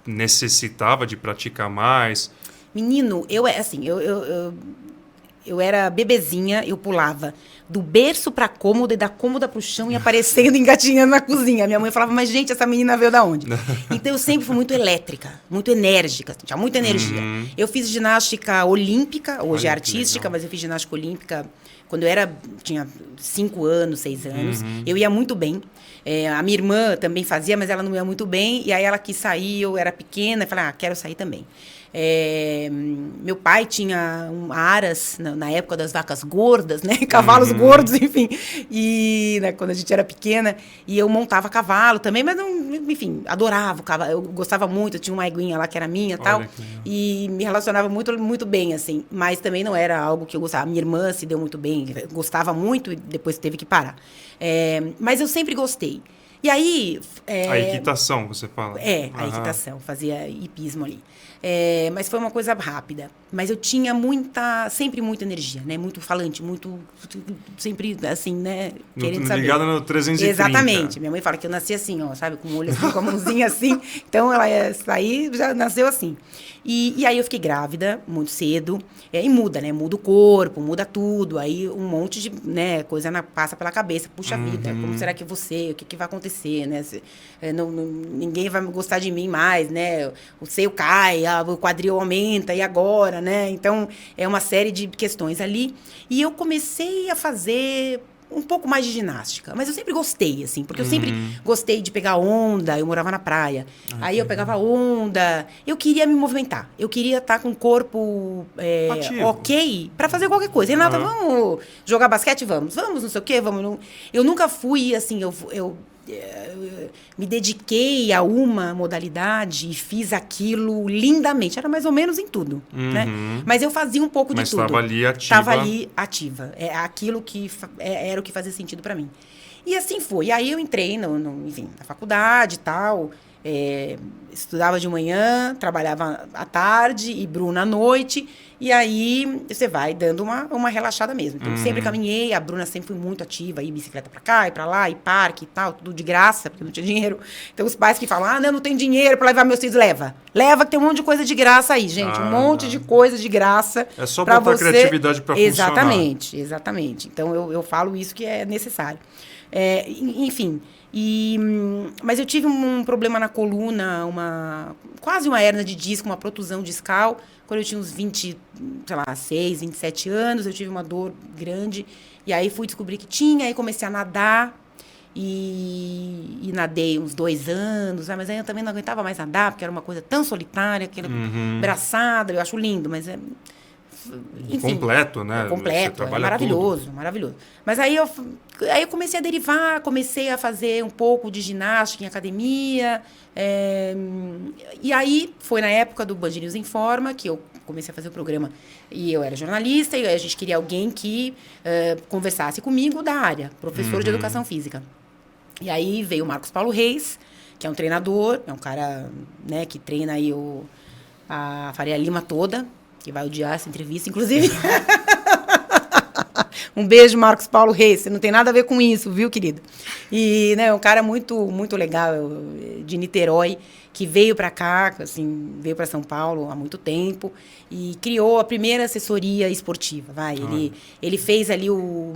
necessitava de praticar mais? Menino, eu era bebezinha, eu pulava do berço pra cômoda e da cômoda pro chão e aparecendo, engatinhando na cozinha. Minha mãe falava, mas gente, essa menina veio da onde? Então eu sempre fui muito elétrica, muito enérgica, tinha muita energia. Eu fiz ginástica olímpica, hoje é artística, mas eu fiz ginástica olímpica quando tinha 5 anos, 6 anos. Eu ia muito bem. A minha irmã também fazia, mas ela não ia muito bem. E aí ela quis sair, eu era pequena, e falei, quero sair também. Meu pai tinha aras na época das vacas gordas, né? Cavalos gordos, enfim. E né, quando a gente era pequena, e eu montava cavalo também, mas não, enfim, adorava o cavalo. Eu gostava muito, eu tinha uma eguinha lá que era minha e tal. E me relacionava muito, muito bem, assim. Mas também não era algo que eu gostava. A minha irmã se deu muito bem, gostava muito e depois teve que parar. Mas eu sempre gostei. E aí... A equitação, você fala. A equitação, fazia hipismo ali. Mas foi uma coisa rápida. Mas eu tinha sempre muita energia, né? Muito falante, sempre assim, né? Querendo saber. Ligada no 330. Exatamente. Minha mãe fala que eu nasci assim, ó, sabe? Com o olho assim, com a mãozinha assim. Então, ela sair, já nasceu assim. E aí eu fiquei grávida muito cedo. E muda, né? Muda o corpo, muda tudo. Aí um monte de coisa passa pela cabeça. Puxa vida, como será que você? O que vai acontecer, né? Ninguém vai gostar de mim mais, né? O seio cai, o quadril aumenta, e agora, né? Então, é uma série de questões ali. E eu comecei a fazer um pouco mais de ginástica. Mas eu sempre gostei, assim, porque eu sempre gostei de pegar onda. Eu morava na praia. Aí eu pegava onda. Eu queria me movimentar. Eu queria estar com o corpo ok para fazer qualquer coisa. Renata, vamos jogar basquete? Vamos, não sei o quê, vamos. Eu nunca fui, assim, eu me dediquei a uma modalidade e fiz aquilo lindamente. Era mais ou menos em tudo, né? Mas eu fazia um pouco de tudo. Mas estava ali ativa. Estava ali ativa. É aquilo que era o que fazia sentido para mim. E assim foi. E aí eu entrei enfim, na faculdade e tal. Estudava de manhã, trabalhava à tarde e Bruna à noite. E aí você vai dando uma relaxada mesmo. Então, sempre caminhei. A Bruna sempre foi muito ativa. Ia bicicleta pra cá e pra lá, e parque e tal. Tudo de graça, porque não tinha dinheiro. Então, os pais que falam, não tem dinheiro pra levar meus filhos. Leva que tem um monte de coisa de graça aí, gente. Um monte de coisa de graça. É só botar a criatividade pra funcionar. Exatamente. Então, eu falo isso que é necessário. Enfim... Mas eu tive um problema na coluna, quase uma hérnia de disco, uma protusão discal. Quando eu tinha uns 26, 27 anos, eu tive uma dor grande. E aí fui descobrir que tinha, aí comecei a nadar. E nadei uns 2 anos, mas aí eu também não aguentava mais nadar, porque era uma coisa tão solitária, aquela braçada, eu acho lindo, mas enfim, completo, né? Completo, maravilhoso, tudo. Maravilhoso. Mas aí eu comecei a derivar, comecei a fazer um pouco de ginástica em academia. E aí foi na época do Band News Informa que eu comecei a fazer o programa. E eu era jornalista e a gente queria alguém que conversasse comigo da área, professor de educação física. E aí veio o Marcos Paulo Reis, que é um treinador, é um cara, né, que treina aí a Faria Lima toda, que vai odiar essa entrevista, inclusive. Um beijo, Marcos Paulo Reis. Você não tem nada a ver com isso, viu, querido? E, né, um cara muito, muito legal, de Niterói, que veio para cá, assim, veio para São Paulo há muito tempo e criou a primeira assessoria esportiva, Ele fez ali o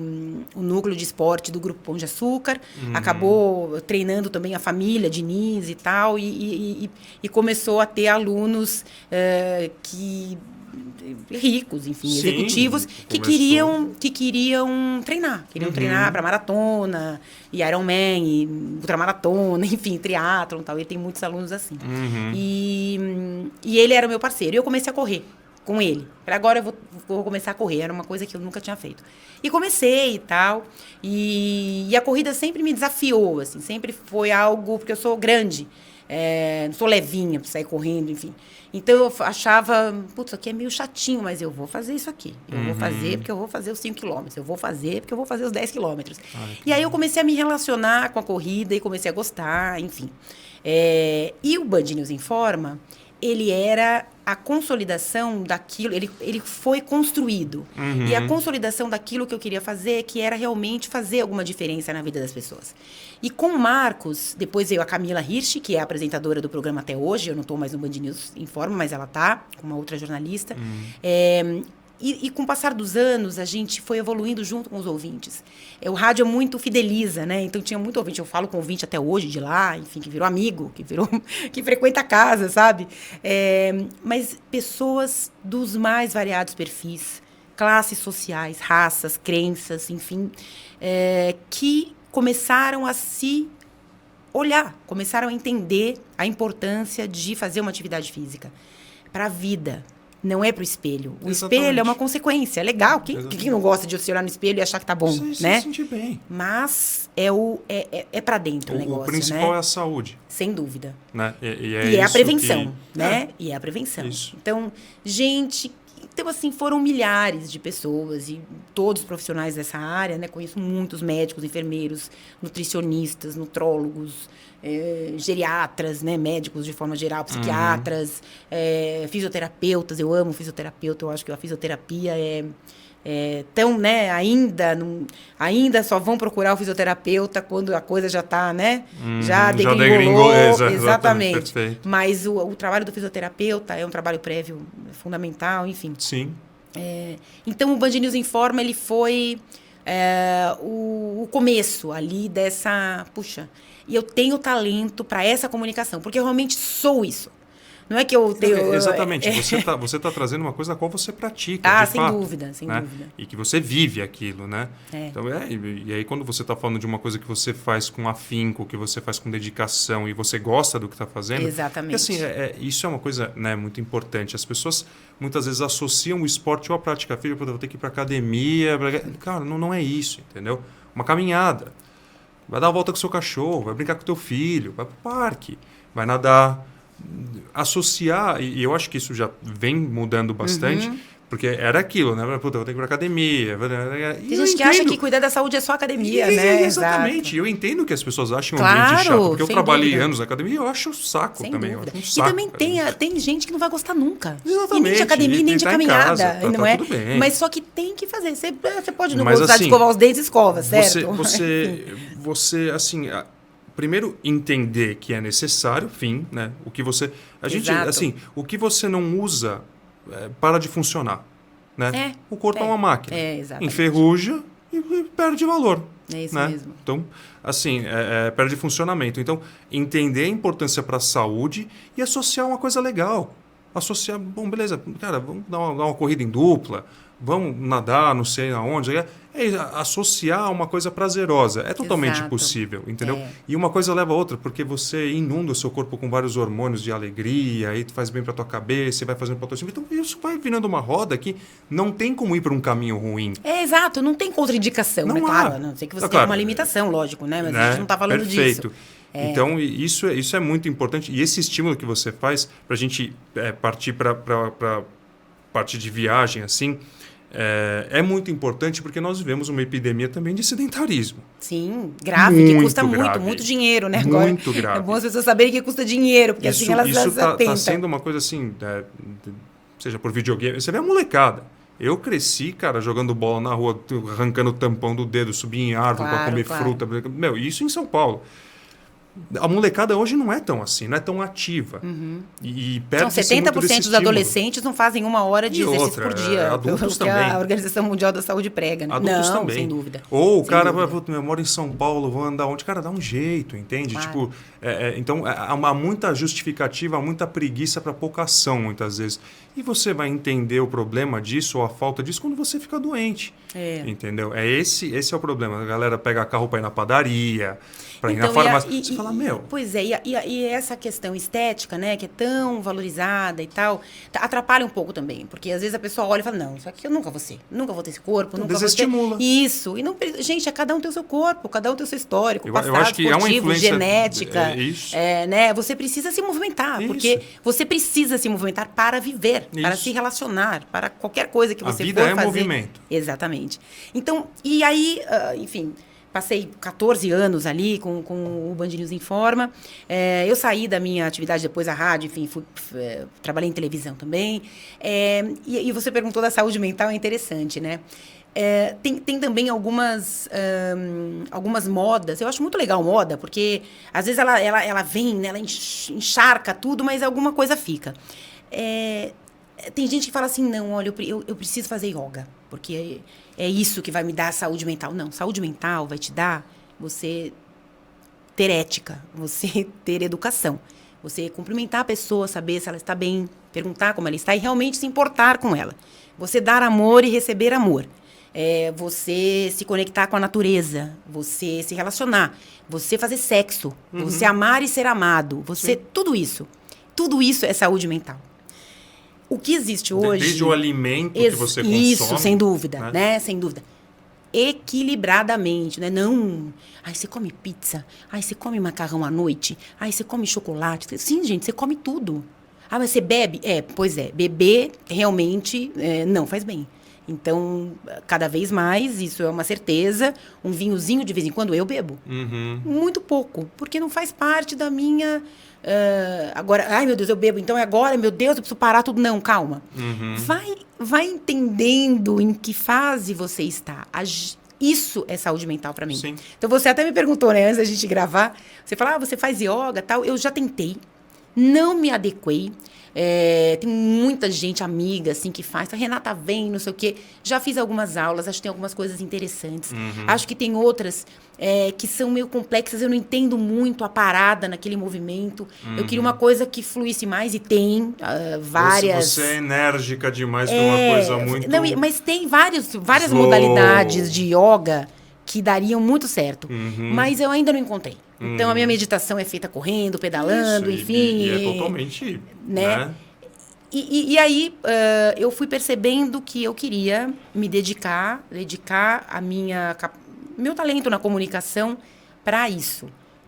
núcleo de esporte do Grupo Pão de Açúcar, acabou treinando também a família Diniz e tal, e começou a ter alunos ricos, enfim, sim, executivos que queriam treinar. Queriam treinar para maratona, e Ironman, e ultramaratona, enfim, triatlon e tal. Ele tem muitos alunos assim. E ele era meu parceiro. E eu comecei a correr com ele. Falei, agora eu vou começar a correr. Era uma coisa que eu nunca tinha feito. E comecei e tal. E a corrida sempre me desafiou, assim. Sempre foi algo... Porque eu sou grande. Não sou levinha para sair correndo, enfim. Então, eu achava, putz, isso aqui é meio chatinho, mas eu vou fazer isso aqui. Eu vou fazer porque eu vou fazer os 5 quilômetros. Eu vou fazer porque eu vou fazer os 10 quilômetros. E aí, eu comecei a me relacionar com a corrida e comecei a gostar, enfim. E o Band News Informa, ele era a consolidação daquilo, ele foi construído. E a consolidação daquilo que eu queria fazer, que era realmente fazer alguma diferença na vida das pessoas. E com o Marcos, depois veio a Camila Hirsch, que é a apresentadora do programa até hoje. Eu não estou mais no Band News Informa, mas ela está, com uma outra jornalista. E com o passar dos anos, a gente foi evoluindo junto com os ouvintes. O rádio muito fideliza, né? Então, tinha muito ouvinte. Eu falo com ouvinte até hoje de lá, enfim, que virou amigo, que frequenta a casa, sabe? Mas pessoas dos mais variados perfis, classes sociais, raças, crenças, enfim, que começaram a se olhar, começaram a entender a importância de fazer uma atividade física para a vida. Não é pro espelho. O espelho é uma consequência. É legal. Quem não gosta de se olhar no espelho e achar que tá bom, né? Se sentir bem. Mas é para dentro o negócio, o principal, né? é a saúde. Sem dúvida. Né? E é a prevenção, né? E é a prevenção. Isso. Então, gente, Então, assim, foram milhares de pessoas e todos os profissionais dessa área, né? Conheço muitos médicos, enfermeiros, nutricionistas, nutrólogos, geriatras, né? Médicos de forma geral, psiquiatras, fisioterapeutas. Eu amo fisioterapeuta, eu acho que a fisioterapia tão, né, ainda só vão procurar o fisioterapeuta quando a coisa já está, né, já degringolou. Exatamente. Perfeito. Mas o trabalho do fisioterapeuta é um trabalho prévio fundamental, enfim. Sim. Então, o Band News Informa, ele foi o começo ali dessa... Puxa, e eu tenho talento para essa comunicação, porque eu realmente sou isso. Não é que eu tenho... Exatamente. Você tá trazendo uma coisa a qual você pratica, de sem fato, dúvida, sem né? dúvida. E que você vive aquilo, né? É. Então, e aí quando você está falando de uma coisa que você faz com afinco, que você faz com dedicação e você gosta do que está fazendo... Exatamente. Porque, assim, isso é uma coisa, né, muito importante. As pessoas, muitas vezes, associam o esporte ou a prática física. Eu vou ter que ir para academia. Cara, não é isso, entendeu? Uma caminhada. Vai dar uma volta com o seu cachorro, vai brincar com o teu filho, vai para o parque, vai nadar... Associar, e eu acho que isso já vem mudando bastante, porque era aquilo, né? Puta, vou ter que ir pra academia. Tem gente que acha que cuidar da saúde é só academia, né? Exatamente. Exato. Eu entendo que as pessoas acham claro, um ambiente chato, porque eu trabalhei dúvida. anos na academia e eu acho saco sem também. Dúvida. Eu acho um saco. E também tem gente que não vai gostar nunca. Exatamente. E nem de academia, nem de caminhada. Casa, não é? Tudo bem. Mas só que tem que fazer. Você pode não Mas, gostar assim, de escovar os dentes, escova, certo? Você assim... Primeiro, entender que é necessário, fim, né? O que você... Exato. Assim, o que você não usa para de funcionar, né? O corpo é uma máquina. Exatamente. Enferruja e perde valor. É isso né? mesmo. Então, assim, perde funcionamento. Então, entender a importância para a saúde e associar uma coisa legal. Associar, bom, beleza, cara, vamos dar uma corrida em dupla, vamos nadar, não sei aonde. Associar uma coisa prazerosa. É totalmente possível, entendeu? E uma coisa leva a outra, porque você inunda o seu corpo com vários hormônios de alegria, aí faz bem para tua cabeça, vai fazendo para tua... Então, isso vai virando uma roda que não tem como ir para um caminho ruim. Exato, não tem contraindicação, né? Claro, a não ser que você tenha uma limitação, lógico, né? Mas a gente não está falando disso. Então, isso é muito importante. E esse estímulo que você faz para a gente partir para parte de viagem, assim, é muito importante porque nós vivemos uma epidemia também de sedentarismo. Sim, grave, que custa muito dinheiro, né? Agora, muito grave. É bom as pessoas saberem que custa dinheiro, porque assim elas atentam. Isso está sendo uma coisa assim, seja por videogame, você vê a molecada. Eu cresci, cara, jogando bola na rua, arrancando o tampão do dedo, subia em árvore para comer fruta. Meu, isso em São Paulo. A molecada hoje não é tão assim, não é tão ativa. E perde então, 70% dos adolescentes não fazem 1 hora de exercício por dia. Adultos que também. A Organização Mundial da Saúde prega, né? Adultos não, também. sem dúvida. Ou o cara vai, eu moro em São Paulo, vou andar onde? Cara, dá um jeito, entende? Claro. Tipo, então, há muita justificativa, há muita preguiça para pouca ação, muitas vezes. E você vai entender o problema disso ou a falta disso quando você fica doente. Entendeu? Esse é o problema. A galera pega carro para ir na padaria, para ir na farmácia. Você fala, meu... Pois é, e essa questão estética, né, que é tão valorizada e tal, atrapalha um pouco também. Porque às vezes a pessoa olha e fala, não, isso aqui eu nunca vou ser. Nunca vou ter esse corpo, nunca desestimula. Vou ter... Isso. E não, gente, cada um tem o seu corpo, cada um tem o seu histórico, passado, eu acho que esportivo, é uma influência, genética. Isso. Né? Você precisa se movimentar, porque você precisa se movimentar para viver, para se relacionar, para qualquer coisa que você for fazer. A vida é movimento. Exatamente. Então, e aí, enfim... Passei 14 anos ali com o Band News Informa. Eu saí da minha atividade depois da rádio, enfim, trabalhei em televisão também. E você perguntou da saúde mental, é interessante, né? Tem também algumas modas. Eu acho muito legal moda, porque às vezes ela vem, né, ela encharca tudo, mas alguma coisa fica. Tem gente que fala assim, não, olha, eu preciso fazer yoga, porque é isso que vai me dar saúde mental. Não, saúde mental vai te dar você ter ética, você ter educação, você cumprimentar a pessoa, saber se ela está bem, perguntar como ela está e realmente se importar com ela. Você dar amor e receber amor. Você se conectar com a natureza, você se relacionar, você fazer sexo, você amar e ser amado, tudo isso é saúde mental. O que existe hoje... Desde o alimento que você consome. Isso, sem dúvida, né? Sem dúvida. Equilibradamente, né? Não... Ai, você come pizza. Ai, você come macarrão à noite. Ai, você come chocolate. Sim, gente, você come tudo. Ah, mas você bebe? Pois é. Beber realmente não faz bem. Então, cada vez mais, isso é uma certeza. Um vinhozinho de vez em quando eu bebo. Muito pouco, porque não faz parte da minha... agora, ai meu Deus, eu bebo, então é agora, meu Deus, eu preciso parar tudo. Não, calma. Vai entendendo em que fase você está. Isso é saúde mental para mim. Sim. Então, você até me perguntou, né, antes da gente gravar, você fala, você faz yoga, tal. Eu já tentei, não me adequei. Tem muita gente, amiga, assim, que faz. A Renata vem, não sei o quê. Já fiz algumas aulas, acho que tem algumas coisas interessantes. Acho que tem outras que são meio complexas. Eu não entendo muito a parada naquele movimento. Eu queria uma coisa que fluísse mais e tem várias... Você é enérgica demais para uma coisa muito... Não, mas tem várias slow. modalidades de yoga que dariam muito certo. Mas eu ainda não encontrei. Então, a minha meditação é feita correndo, pedalando, Isso, enfim. E é totalmente... Né? E aí, eu fui percebendo que eu queria me dedicar a meu talento na comunicação para isso.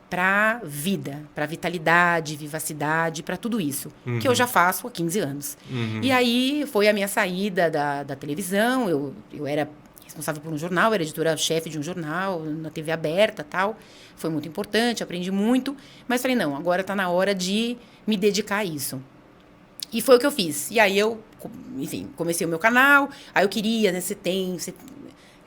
Para vida, para vitalidade, vivacidade, para tudo isso. Que eu já faço há 15 anos. E aí, foi a minha saída da televisão. Eu era responsável por um jornal, era editora-chefe de um jornal, na TV aberta e tal. Foi muito importante, aprendi muito. Mas falei, não, agora está na hora de me dedicar a isso. E foi o que eu fiz. E aí eu, enfim, comecei o meu canal. Aí eu queria, né, você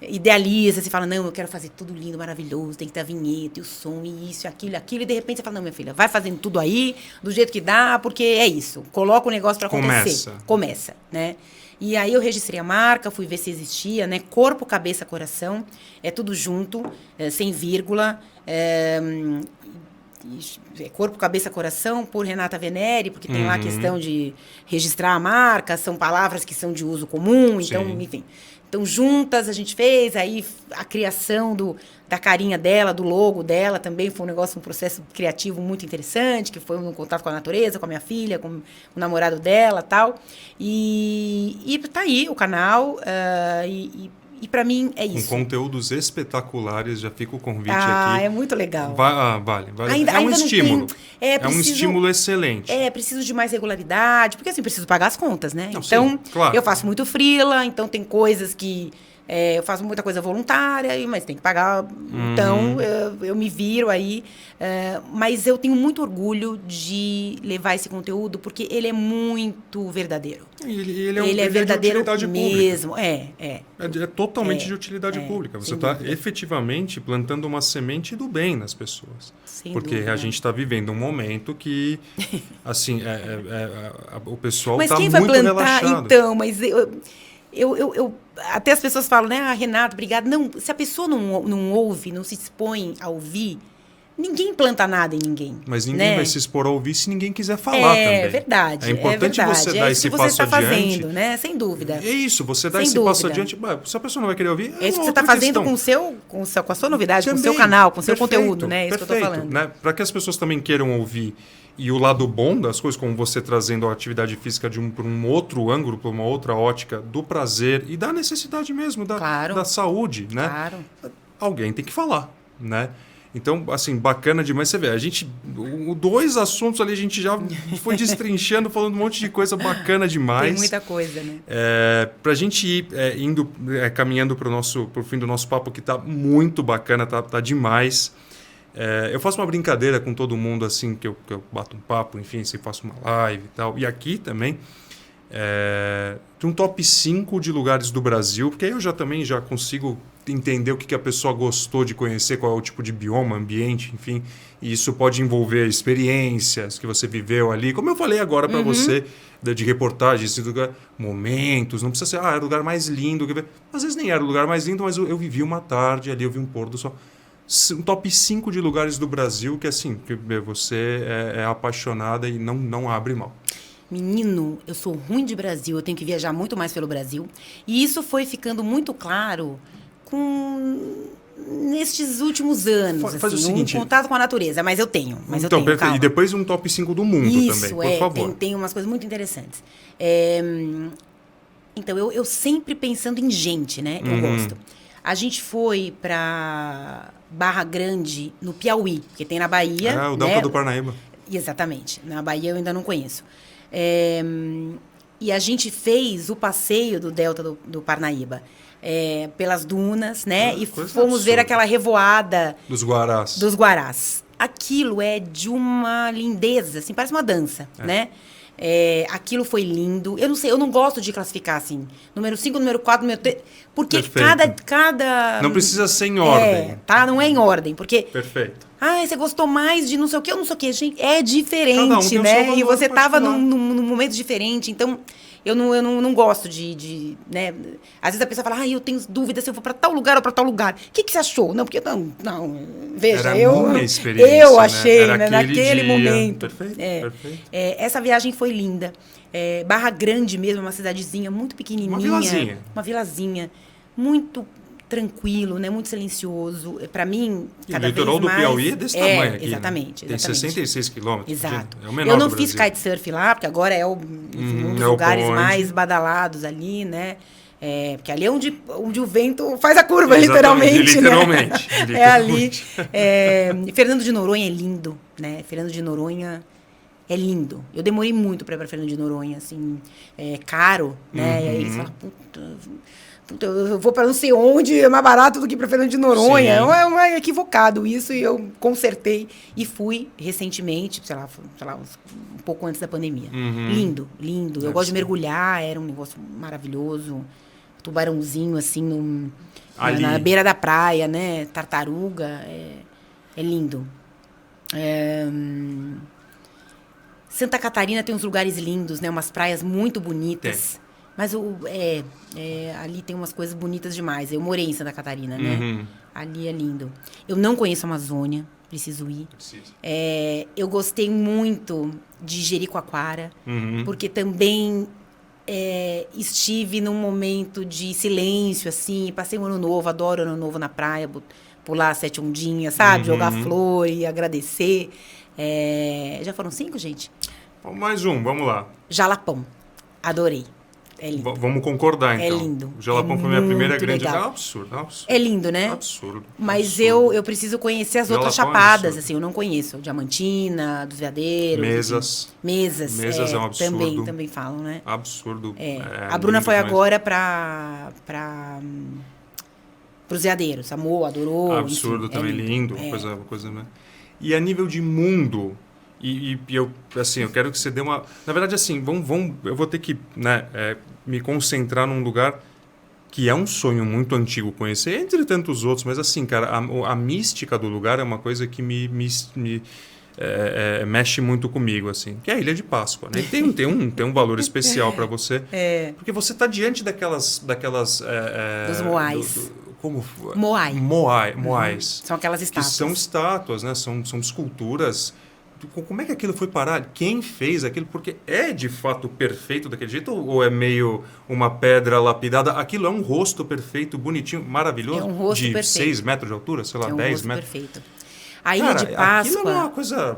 idealiza, você fala, não, eu quero fazer tudo lindo, maravilhoso, tem que ter a vinheta, e o som, e isso, aquilo. E de repente você fala, não, minha filha, vai fazendo tudo aí, do jeito que dá, porque é isso. Coloca o negócio para acontecer. Começa, né? E aí eu registrei a marca, fui ver se existia, né? Corpo, cabeça, coração, é tudo junto, sem vírgula. Corpo, cabeça, coração, por Renata Venere, porque tem lá a questão de registrar a marca, são palavras que são de uso comum, então, enfim. Então, juntas a gente fez, aí a criação da carinha dela, do logo dela, também foi um processo criativo muito interessante, que foi um contato com a natureza, com a minha filha, com o namorado dela, tal. E tá aí o canal, e para mim é isso. Com conteúdos espetaculares, já fica o convite aqui. É muito legal. Vale. Ainda um estímulo. Um estímulo excelente. Preciso de mais regularidade, porque assim, preciso pagar as contas, né? Não, então, sim, claro. Eu faço muito freela, então tem coisas que... eu faço muita coisa voluntária, mas tem que pagar. Então, eu me viro aí. Mas eu tenho muito orgulho de levar esse conteúdo, porque ele é muito verdadeiro. Ele é verdadeiro de utilidade mesmo. Pública. É totalmente de utilidade pública. Você está efetivamente plantando uma semente do bem nas pessoas. Sem porque dúvida. A gente está vivendo um momento que, assim, o pessoal está muito relaxado. Mas quem vai plantar, relaxado. então? Mas eu até as pessoas falam, né? Renato, obrigada. Não, se a pessoa não ouve, não se expõe a ouvir, ninguém planta nada em ninguém. Mas ninguém vai se expor a ouvir se ninguém quiser falar também. É verdade. É importante você dar esse passo adiante. Fazendo, né? Sem dúvida. É isso, você dá esse passo adiante. Se a pessoa não vai querer ouvir, é isso que você está fazendo com a sua novidade, também, com o seu canal, com o seu conteúdo, né? É isso que eu estou falando. Né? Para que as pessoas também queiram ouvir. E o lado bom das coisas, como você trazendo a atividade física para um outro ângulo, para uma outra ótica, do prazer e da necessidade mesmo, da saúde, né? Claro. Alguém tem que falar, né? Então, assim, bacana demais. Você vê, dois assuntos ali a gente já foi destrinchando, falando um monte de coisa bacana demais. Tem muita coisa, né? Para a gente ir caminhando para o fim do nosso papo, que está muito bacana, tá demais. Eu faço uma brincadeira com todo mundo, assim, que eu bato um papo, enfim, se faço uma live e tal. E aqui também, de um top 5 de lugares do Brasil, porque aí eu já consigo entender o que a pessoa gostou de conhecer, qual é o tipo de bioma, ambiente, enfim. E isso pode envolver experiências que você viveu ali. Como eu falei agora para você, de reportagens, momentos. Não precisa ser, era o lugar mais lindo. Às vezes nem era o lugar mais lindo, mas eu vivi uma tarde ali, eu vi um pôr do sol. Um top 5 de lugares do Brasil que, assim, que você é apaixonada e não abre mão. Menino, eu sou ruim de Brasil, eu tenho que viajar muito mais pelo Brasil. E isso foi ficando muito claro nestes últimos anos. Faz o seguinte, contato com a natureza, mas eu tenho. E depois um top 5 do mundo também, por favor. Tem umas coisas muito interessantes. Então, eu sempre pensando em gente, né? Eu gosto. A gente foi para Barra Grande, no Piauí, porque tem na Bahia. O Delta do Parnaíba. Exatamente. Na Bahia eu ainda não conheço. E a gente fez o passeio do Delta do Parnaíba. Pelas dunas, né? E fomos ver aquela revoada dos guarás. Dos guarás. Aquilo é de uma lindeza, assim, parece uma dança, né? Aquilo foi lindo. Eu não sei, eu não gosto de classificar assim. Número 5, número 4, número 3. Porque cada. Não precisa ser em ordem. Tá? Não é em ordem. Porque. Perfeito. Você gostou mais de não sei o quê, ou não sei o quê. Gente, é diferente, cada um tem né? o seu valor E você tava particular. num momento diferente. Então, eu não gosto né? Às vezes a pessoa fala, eu tenho dúvida se eu vou pra tal lugar ou pra tal lugar. O que você achou? Não, porque não, veja, era a minha experiência, eu achei, né? Era naquele dia. momento. Perfeito, perfeito. Essa viagem foi linda. Barra Grande mesmo, uma cidadezinha muito pequenininha. Uma vilazinha. Muito tranquilo, né? Muito silencioso. Para mim, cada vez mais... O litoral do Piauí é desse tamanho aqui. Exatamente. Tem 66 quilômetros. Exato. É o menor eu não do fiz Brasil. kitesurf lá, porque agora é um dos lugares mais badalados ali, né? Porque ali é onde o vento faz a curva, literalmente. Né? É ali. Fernando de Noronha é lindo, né? Fernando de Noronha é lindo. Eu demorei muito para ir para Fernando de Noronha, assim, caro, né? E aí você fala, eu vou para não sei onde, é mais barato do que para Fernando de Noronha. É equivocado isso, e eu consertei e fui recentemente, sei lá, um pouco antes da pandemia. Lindo, lindo. Eu gosto de mergulhar, era um negócio maravilhoso. Tubarãozinho, assim, na beira da praia, né? Tartaruga, é lindo. Santa Catarina tem uns lugares lindos, né? Umas praias muito bonitas. Mas ali tem umas coisas bonitas demais. Eu morei em Santa Catarina, né? Ali é lindo. Eu não conheço a Amazônia, preciso ir. Eu gostei muito de Jericoacoara, porque também estive num momento de silêncio, assim. Passei um ano novo, adoro ano novo na praia, pular 7 ondinhas, sabe? Jogar flor e agradecer. Já foram 5, gente? Mais um, vamos lá. Jalapão. Adorei. É lindo. Vamos concordar, então. É lindo. O Jalapão foi minha primeira grande... Legal. É absurdo. É lindo, né? Absurdo. Mas eu preciso conhecer as outras chapadas, assim, eu não conheço. Diamantina, dos Veadeiros. Mesas. Mesas é um absurdo. Também falam, né? Absurdo. A Bruna foi agora para os Veadeiros. Amou, adorou. Absurdo, enfim, também lindo. Uma coisa, né? E a nível de mundo... E eu quero que você dê uma... Na verdade, assim, eu vou ter que, né, me concentrar num lugar que é um sonho muito antigo conhecer, entre tantos outros, mas assim, cara, a mística do lugar é uma coisa que me mexe muito comigo, assim, que é a Ilha de Páscoa, né? Tem um valor especial para você, porque você está diante daquelas dos Moais. Como? Moais. São aquelas estátuas. Que são estátuas, né? São esculturas. Como é que aquilo foi parar? Quem fez aquilo? Porque é de fato perfeito daquele jeito ou é meio uma pedra lapidada? Aquilo é um rosto perfeito, bonitinho, maravilhoso? É um rosto de perfeito. 6 metros de altura, sei lá, 10 metros. Perfeito. A Ilha de Páscoa... Aquilo é uma coisa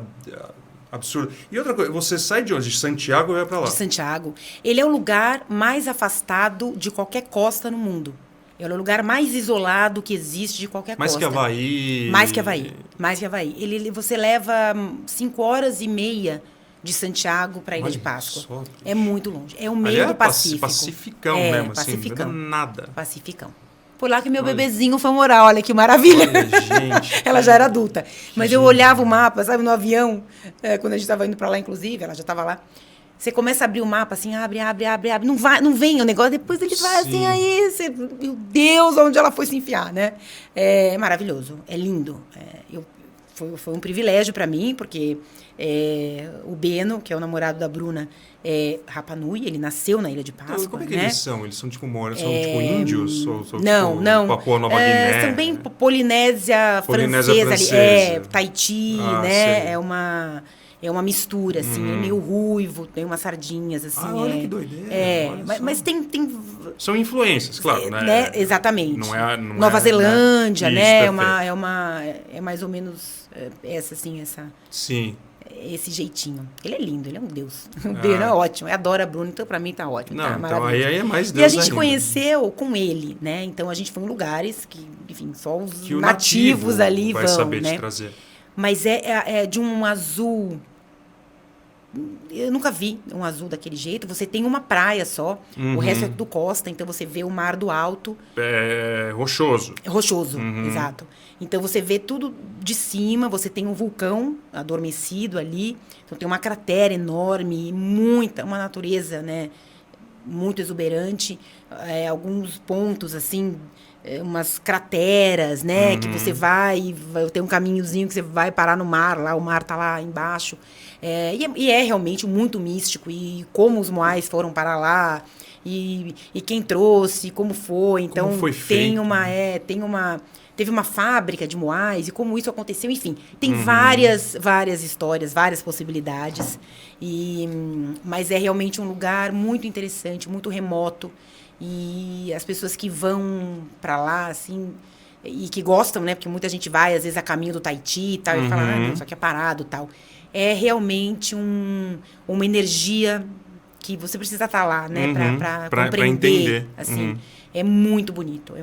absurda. E outra coisa, você sai de onde? De Santiago e vai para lá? De Santiago. Ele é o lugar mais afastado de qualquer costa no mundo. É o lugar mais isolado que existe de qualquer costa. Mais que Havaí. Você leva 5 horas e meia de Santiago para a Ilha de Páscoa. É muito longe. É o meio do Pacífico. Pacificão mesmo, Pacificão. Assim, não é nada. Pacificão. Foi lá que meu bebezinho foi morar. Olha que maravilha. Gente. Ela já era adulta. Mas eu olhava o mapa, sabe, no avião, quando a gente estava indo para lá, inclusive, ela já estava lá. Você começa a abrir o mapa, assim, abre. Não vem o negócio, depois ele vai assim, aí, meu Deus, onde ela foi se enfiar, né? É maravilhoso, é lindo. Foi um privilégio para mim, porque o Beno, que é o namorado da Bruna, é Rapa Nui, ele nasceu na Ilha de Páscoa. Então, como é que né? eles são? Eles são tipo índios? Não. Papua Nova Guiné? São bem Polinésia francesa. Ali, Tahiti, né? Sei. É uma mistura, assim, é meio ruivo, tem umas sardinhas, assim. Olha que doideira. Mas tem... São influências, claro, né? Exatamente. Não Nova Zelândia, né? Isso, é mais ou menos Sim. Esse jeitinho. Ele é lindo, ele é um deus. O Beno é ótimo. Eu adoro a Bruna, então pra mim tá ótimo. Não, tá então aí é mais Deus E a gente ainda. conheceu com ele, né? Então a gente foi em lugares que, enfim, só os nativos ali vai vão, saber né? te trazer. Mas é de um azul eu nunca vi um azul daquele jeito. Você tem uma praia só, o resto é tudo costa, então você vê o mar do alto. É rochoso. É rochoso, exato. Então você vê tudo de cima, você tem um vulcão adormecido ali, então tem uma cratera enorme, uma natureza, né, muito exuberante, alguns pontos assim, umas crateras, né, que você vai ter um caminhozinho que você vai parar no mar, lá o mar tá lá embaixo, e é realmente muito místico, e como os moais foram para lá, e quem trouxe, como foi, então como foi feito, teve uma fábrica de moais e como isso aconteceu, enfim, tem várias histórias, várias possibilidades, mas é realmente um lugar muito interessante, muito remoto, e as pessoas que vão para lá, assim, e que gostam, né, porque muita gente vai, às vezes, a caminho do Tahiti e tal, e fala, não, isso aqui é parado e tal. É realmente uma energia que você precisa estar lá, né, para compreender. Pra entender. Assim, é muito bonito.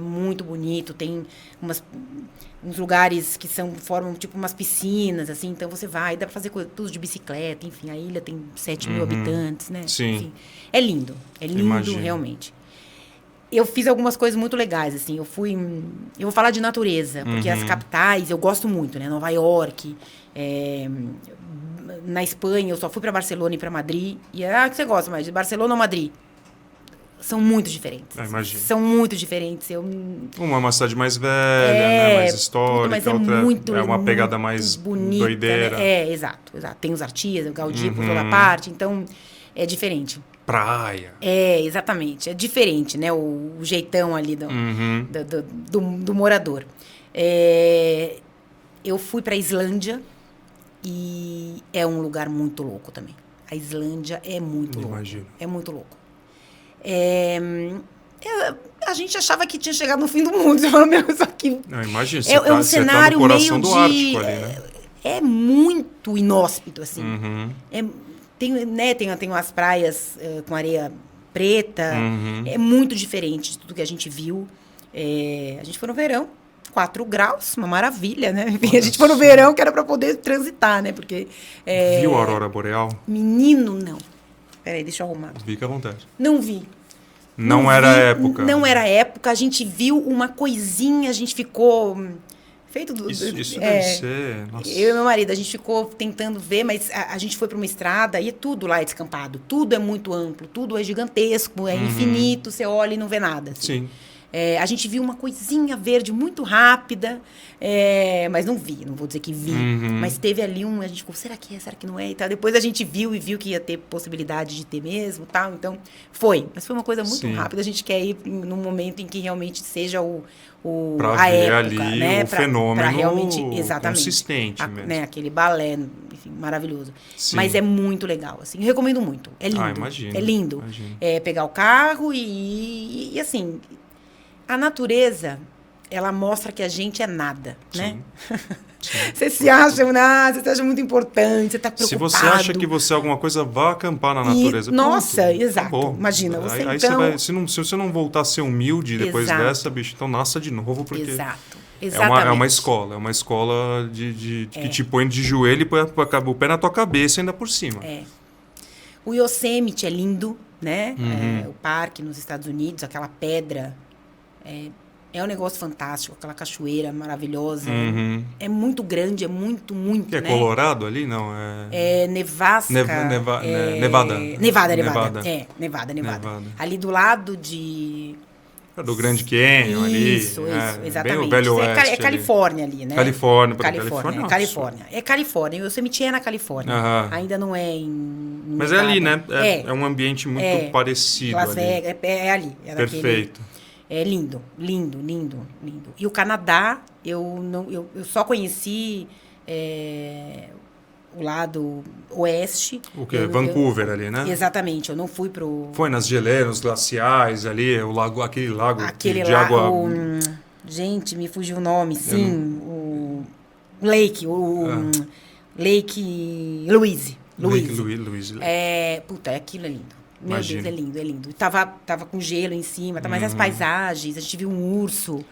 Tem uns lugares que formam tipo umas piscinas, assim, então você vai, dá para fazer tudo de bicicleta, enfim, a ilha tem 7 mil habitantes, né? Sim. Enfim, é lindo Imagino. realmente. Eu fiz algumas coisas muito legais, assim, eu vou falar de natureza, porque as capitais eu gosto muito, né? Nova York, na Espanha eu só fui para Barcelona e para Madrid, e que você gosta mais, de Barcelona ou Madrid? São muito diferentes. Imagino. São muito diferentes. Uma é uma cidade mais velha, né? Mais histórica. Mas é outra muito é uma pegada mais bonita, doideira. Né? Exato. Tem os artistas, o Gaudí por toda parte. Então, é diferente. Praia. Exatamente. É diferente, né? O jeitão ali do morador. Eu fui para a Islândia e é um lugar muito louco também. A Islândia é muito louco. Imagino. É muito louco. A gente achava que tinha chegado no fim do mundo. Você falou, só que Não, imagina, é um cenário tá no coração meio do Ártico ali, né? É muito inóspito, assim. Tem umas praias com areia preta. É muito diferente de tudo que a gente viu. A gente foi no verão, 4 graus, uma maravilha, né? Enfim, a gente foi no verão que era para poder transitar, né? Porque viu a aurora boreal? Menino, não. Peraí, deixa eu arrumar. Fica à vontade. Não vi. Não era época. Não era época. A gente viu uma coisinha, a gente ficou... Feito do... Isso deve ser... Nossa. Eu e meu marido, a gente ficou tentando ver, mas a gente foi para uma estrada e tudo lá é descampado. Tudo é muito amplo, tudo é gigantesco, é infinito, você olha e não vê nada. Assim. Sim. A gente viu uma coisinha verde muito rápida, mas não vou dizer que vi. Mas teve ali a gente ficou, será que é, será que não é? E tal. Depois a gente viu que ia ter possibilidade de ter mesmo, tal. Então, mas foi uma coisa muito rápida. A gente quer ir num momento em que realmente seja pra a ver época, ali né? o fenômeno pra realmente, exatamente, consistente mesmo. Né? Aquele balé, enfim, maravilhoso. Sim. Mas é muito legal, assim. Eu recomendo muito. É lindo. Imagino. É lindo. Pegar o carro e assim... A natureza, ela mostra que a gente é nada, né? Sim. Você se acha nada, você se acha muito importante, você está preocupado. Se você acha que você é alguma coisa, vá acampar na natureza. Nossa, pronto, exato. acabou. Imagina, você aí então... se você não voltar a ser humilde depois dessa, bicho, então nasça de novo, porque... Exato. Exatamente. É uma escola que te põe de joelho e põe o pé na tua cabeça ainda por cima. O Yosemite é lindo, né? O parque nos Estados Unidos, aquela pedra... É um negócio fantástico, aquela cachoeira maravilhosa. É muito grande, é muito, Que é né? Colorado ali? Não, é Nevasca. Nevada. Nevada. Ali do lado de... Do Grande Canyon ali. Isso, exatamente. Bem o Velho Oeste. É Califórnia ali, né? Califórnia. É Califórnia. O Yosemite é na Califórnia. Ainda não é em Mas Nevada. é ali, né? É um ambiente muito parecido. Las Vegas, é ali. Perfeito. É lindo. E o Canadá, eu só conheci o lado oeste. O quê? Vancouver ali, né? Exatamente, eu não fui pro... Foi nas geleiras, nos glaciais ali, aquele lago de lago, água... Gente, me fugiu o nome, sim. O Lake, Lake Louise. Louise. Aquilo é lindo. Meu Deus, é lindo. Tava com gelo em cima, mas as paisagens, a gente viu um urso.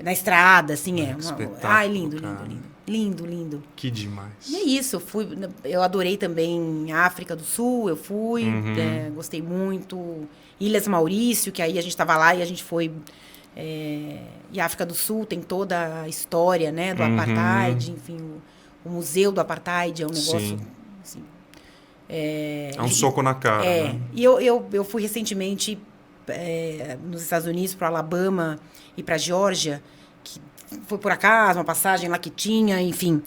na estrada, assim, Espetáculo, lindo, cara. lindo, lindo. Lindo, lindo. Que demais. E é isso, eu adorei também a África do Sul, eu fui, gostei muito. Ilhas Maurício, que aí a gente estava lá e a gente foi... e a África do Sul tem toda a história, né, do apartheid, enfim, o museu do apartheid é um negócio... Assim, é um soco na cara, né? E eu fui recentemente nos Estados Unidos, para Alabama e para Geórgia, que foi por acaso, uma passagem lá que tinha, enfim.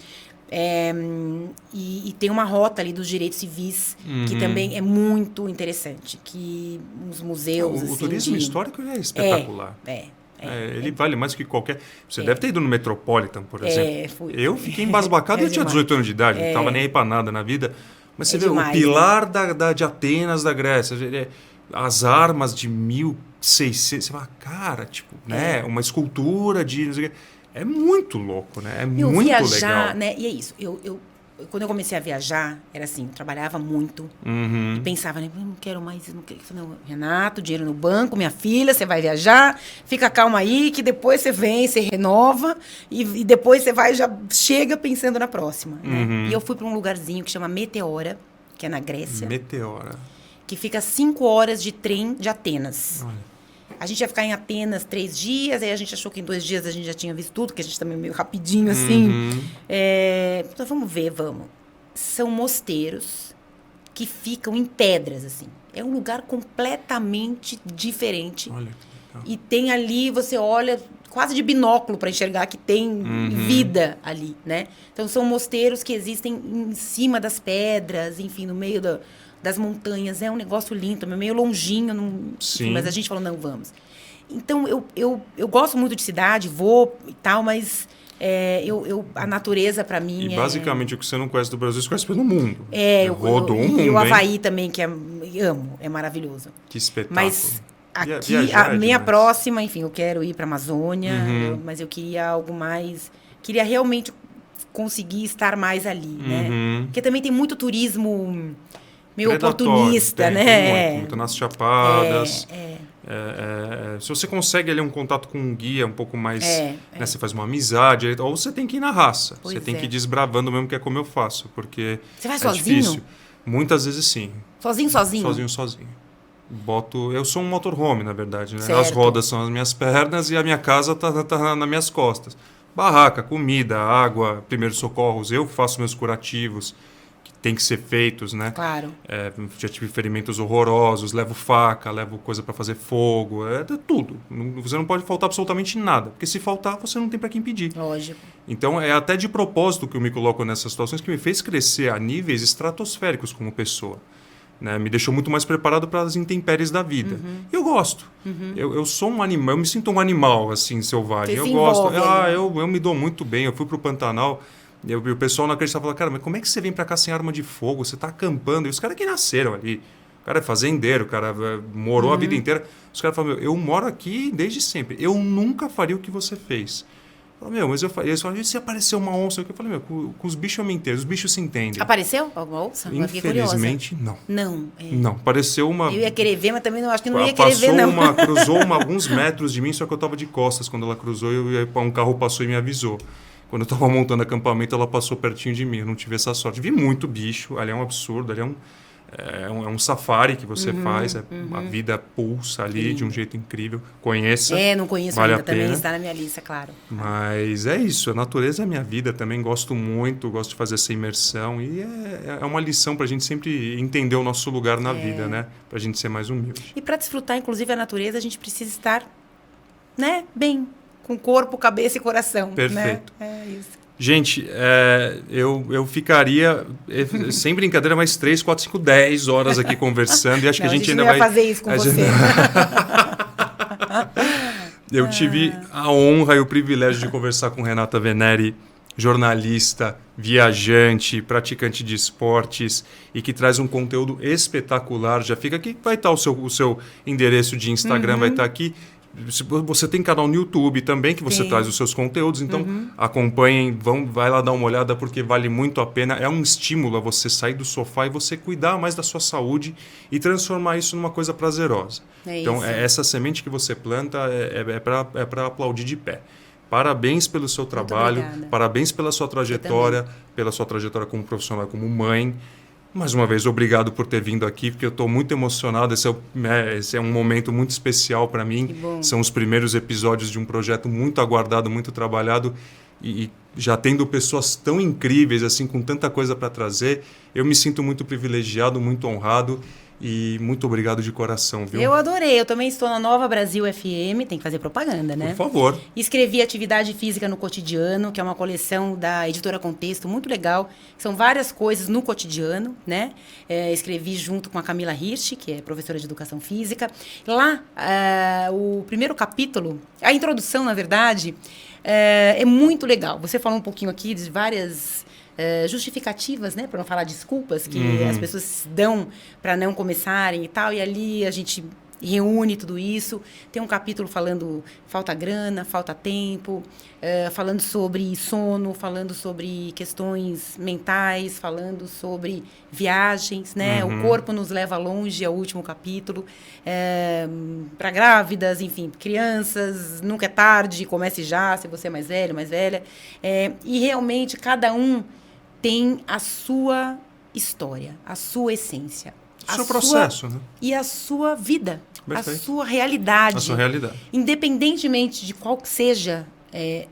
E tem uma rota ali dos direitos civis, que também é muito interessante, que os museus... O turismo histórico é espetacular. Ele vale mais que qualquer... Você deve ter ido no Metropolitan, por exemplo. Eu fiquei embasbacado, eu tinha 18 anos de idade, não estava nem aí para nada na vida. Mas você vê demais, o pilar de Atenas, da Grécia, as armas de 1600, você fala, cara, tipo, né? Uma escultura de... Não sei o quê. É muito louco, né? É muito viajar, legal. Né? E é isso, quando eu comecei a viajar, era assim, eu trabalhava muito e pensava, né, não quero mais, não quero. Não, Renato, dinheiro no banco, minha filha, você vai viajar, fica calma aí, que depois você vem, você renova e depois você vai, já chega pensando na próxima. Né? E eu fui para um lugarzinho que chama Meteora, que é na Grécia. Meteora. Que fica 5 horas de trem de Atenas. Olha. A gente ia ficar em Atenas 3 dias, aí a gente achou que em 2 dias a gente já tinha visto tudo, que a gente também meio rapidinho, assim. Então, vamos ver, vamos. São mosteiros que ficam em pedras, assim. É um lugar completamente diferente. Olha que legal. E tem ali, você olha quase de binóculo para enxergar que tem vida ali, né? Então, são mosteiros que existem em cima das pedras, enfim, no meio das montanhas. É um negócio lindo, meio longinho, enfim, mas a gente falou, não, vamos. Então, eu gosto muito de cidade, vou e tal, mas a natureza, para mim, basicamente, o que você não conhece do Brasil, você conhece pelo mundo. Rodou um mundo, e o Havaí também, que amo, é maravilhoso. Que espetáculo. Mas aqui, a minha próxima, enfim, eu quero ir para a Amazônia, mas eu queria algo mais... Queria realmente conseguir estar mais ali, né? Porque também tem muito turismo... meio oportunista, né? Muito nas Chapadas. Se você consegue ali um contato com um guia um pouco mais... né, você faz uma amizade, ou você tem que ir na raça. Você tem que ir desbravando mesmo, que é como eu faço, porque você vai sozinho? Difícil. Muitas vezes sim. Sozinho? Sozinho. Eu sou um motorhome, na verdade. Né? As rodas são as minhas pernas e a minha casa tá nas minhas costas. Barraca, comida, água, primeiros socorros. Eu faço meus curativos. Tem que ser feitos, né? Claro. Já tive ferimentos horrorosos, levo faca, levo coisa para fazer fogo, tudo. Você não pode faltar absolutamente nada, porque se faltar, você não tem para quem pedir. Lógico. Então, é até de propósito que eu me coloco nessas situações que me fez crescer a níveis estratosféricos como pessoa. Né? Me deixou muito mais preparado para as intempéries da vida. E eu gosto. Eu sou um animal, eu me sinto um animal, assim, selvagem. Eu gosto. Eu me dou muito bem. Eu fui para o Pantanal... E o pessoal não acreditava, falava, cara, mas como é que você vem pra cá sem arma de fogo? Você tá acampando. E os caras que nasceram ali. O cara é fazendeiro, o cara morou a vida inteira. Os caras falam, eu moro aqui desde sempre. Eu nunca faria o que você fez. Eu falei, mas eu faria. Eles falaram, e se aparecer uma onça? Eu falei, com os bichos eu me entendo, os bichos se entendem. Apareceu alguma onça? Infelizmente, não. Não. Não, apareceu uma... Eu ia querer ver, mas também não, acho que não ia querer ver, não. Cruzou alguns metros de mim, só que eu tava de costas quando ela cruzou e um carro passou e me avisou. Quando eu estava montando acampamento, ela passou pertinho de mim. Eu não tive essa sorte. Vi muito bicho. Ali é um absurdo. Ali é um safari que você faz. A vida pulsa ali de um jeito incrível. Conheça. Não conheço ainda também. Está na minha lista, claro. Mas é isso. A natureza é a minha vida também. Gosto muito. Gosto de fazer essa imersão. E é uma lição para a gente sempre entender o nosso lugar na vida, né? Para a gente ser mais humilde. E para desfrutar, inclusive, a natureza, a gente precisa estar, né, bem. Com corpo, cabeça e coração. Perfeito. Né? É isso. Gente, eu ficaria, sem brincadeira, mais 3, 4, 5, 10 horas aqui conversando. E acho que a gente ainda vai... não ia fazer isso com você. Eu tive a honra e o privilégio de conversar com Renata Venere, jornalista, viajante, praticante de esportes e que traz um conteúdo espetacular. Já fica aqui, vai estar o seu endereço de Instagram, vai estar aqui. Você tem canal no YouTube também, que você traz os seus conteúdos, então acompanhem, vai lá dar uma olhada, porque vale muito a pena. É um estímulo a você sair do sofá e você cuidar mais da sua saúde e transformar isso numa coisa prazerosa. Então, essa semente que você planta é para aplaudir de pé. parabéns pelo seu trabalho, obrigada. parabéns pela sua trajetória como profissional, como mãe. Mais uma vez, obrigado por ter vindo aqui, porque eu estou muito emocionado. Esse é um momento muito especial para mim. Que bom. São os primeiros episódios de um projeto muito aguardado, muito trabalhado. E já tendo pessoas tão incríveis, assim, com tanta coisa para trazer, eu me sinto muito privilegiado, muito honrado. E muito obrigado de coração, viu? Eu adorei. Eu também estou na Nova Brasil FM. Tem que fazer propaganda, né? Por favor. Escrevi Atividade Física no Cotidiano, que é uma coleção da Editora Contexto, muito legal. São várias coisas no cotidiano, né? Escrevi junto com a Camila Hirsch, que é professora de Educação Física. Lá, o primeiro capítulo, a introdução, na verdade, é muito legal. Você falou um pouquinho aqui de várias justificativas, né, para não falar desculpas que as pessoas dão para não começarem e tal, e ali a gente reúne tudo isso. Tem um capítulo falando falta grana, falta tempo, falando sobre sono, falando sobre questões mentais, falando sobre viagens, né? O corpo nos leva longe, é o último capítulo. Para grávidas, enfim, crianças, nunca é tarde, comece já, se você é mais velho, mais velha. E realmente cada um tem a sua história, a sua essência. O seu processo, né? E a sua vida. Perfeito. A sua realidade. A sua realidade. Independentemente de qual que seja,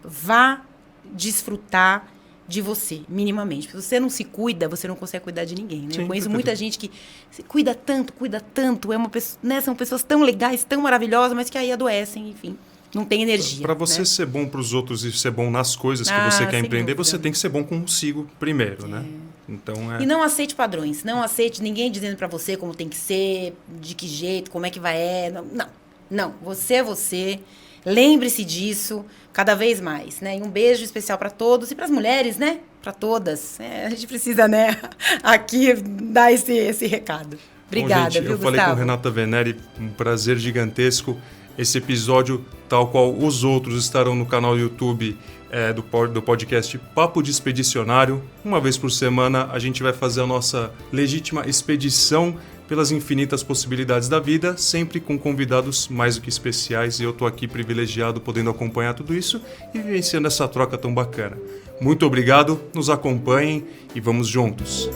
vá desfrutar de você, minimamente. Se você não se cuida, você não consegue cuidar de ninguém, né? Sim, eu conheço muita gente que se cuida tanto. Né? São pessoas tão legais, tão maravilhosas, mas que aí adoecem, enfim. Não tem energia. Para você, né, ser bom para os outros e ser bom nas coisas que você quer empreender, dúvida, você tem que ser bom consigo primeiro, né? Então, E não aceite padrões. Não aceite ninguém dizendo para você como tem que ser, de que jeito, como é que vai. Não. Você é você. Lembre-se disso cada vez mais, né? E um beijo especial para todos e para as mulheres, né? Para todas. A gente precisa, né, aqui dar esse recado. Obrigada, bom, gente, viu, eu Gustavo? falei com Renata Venere, um prazer gigantesco. Esse episódio, tal qual os outros, estarão no canal YouTube do podcast Papo de Expedicionário. Uma vez por semana, a gente vai fazer a nossa legítima expedição pelas infinitas possibilidades da vida, sempre com convidados mais do que especiais. E eu estou aqui privilegiado, podendo acompanhar tudo isso e vivenciando essa troca tão bacana. Muito obrigado, nos acompanhem e vamos juntos!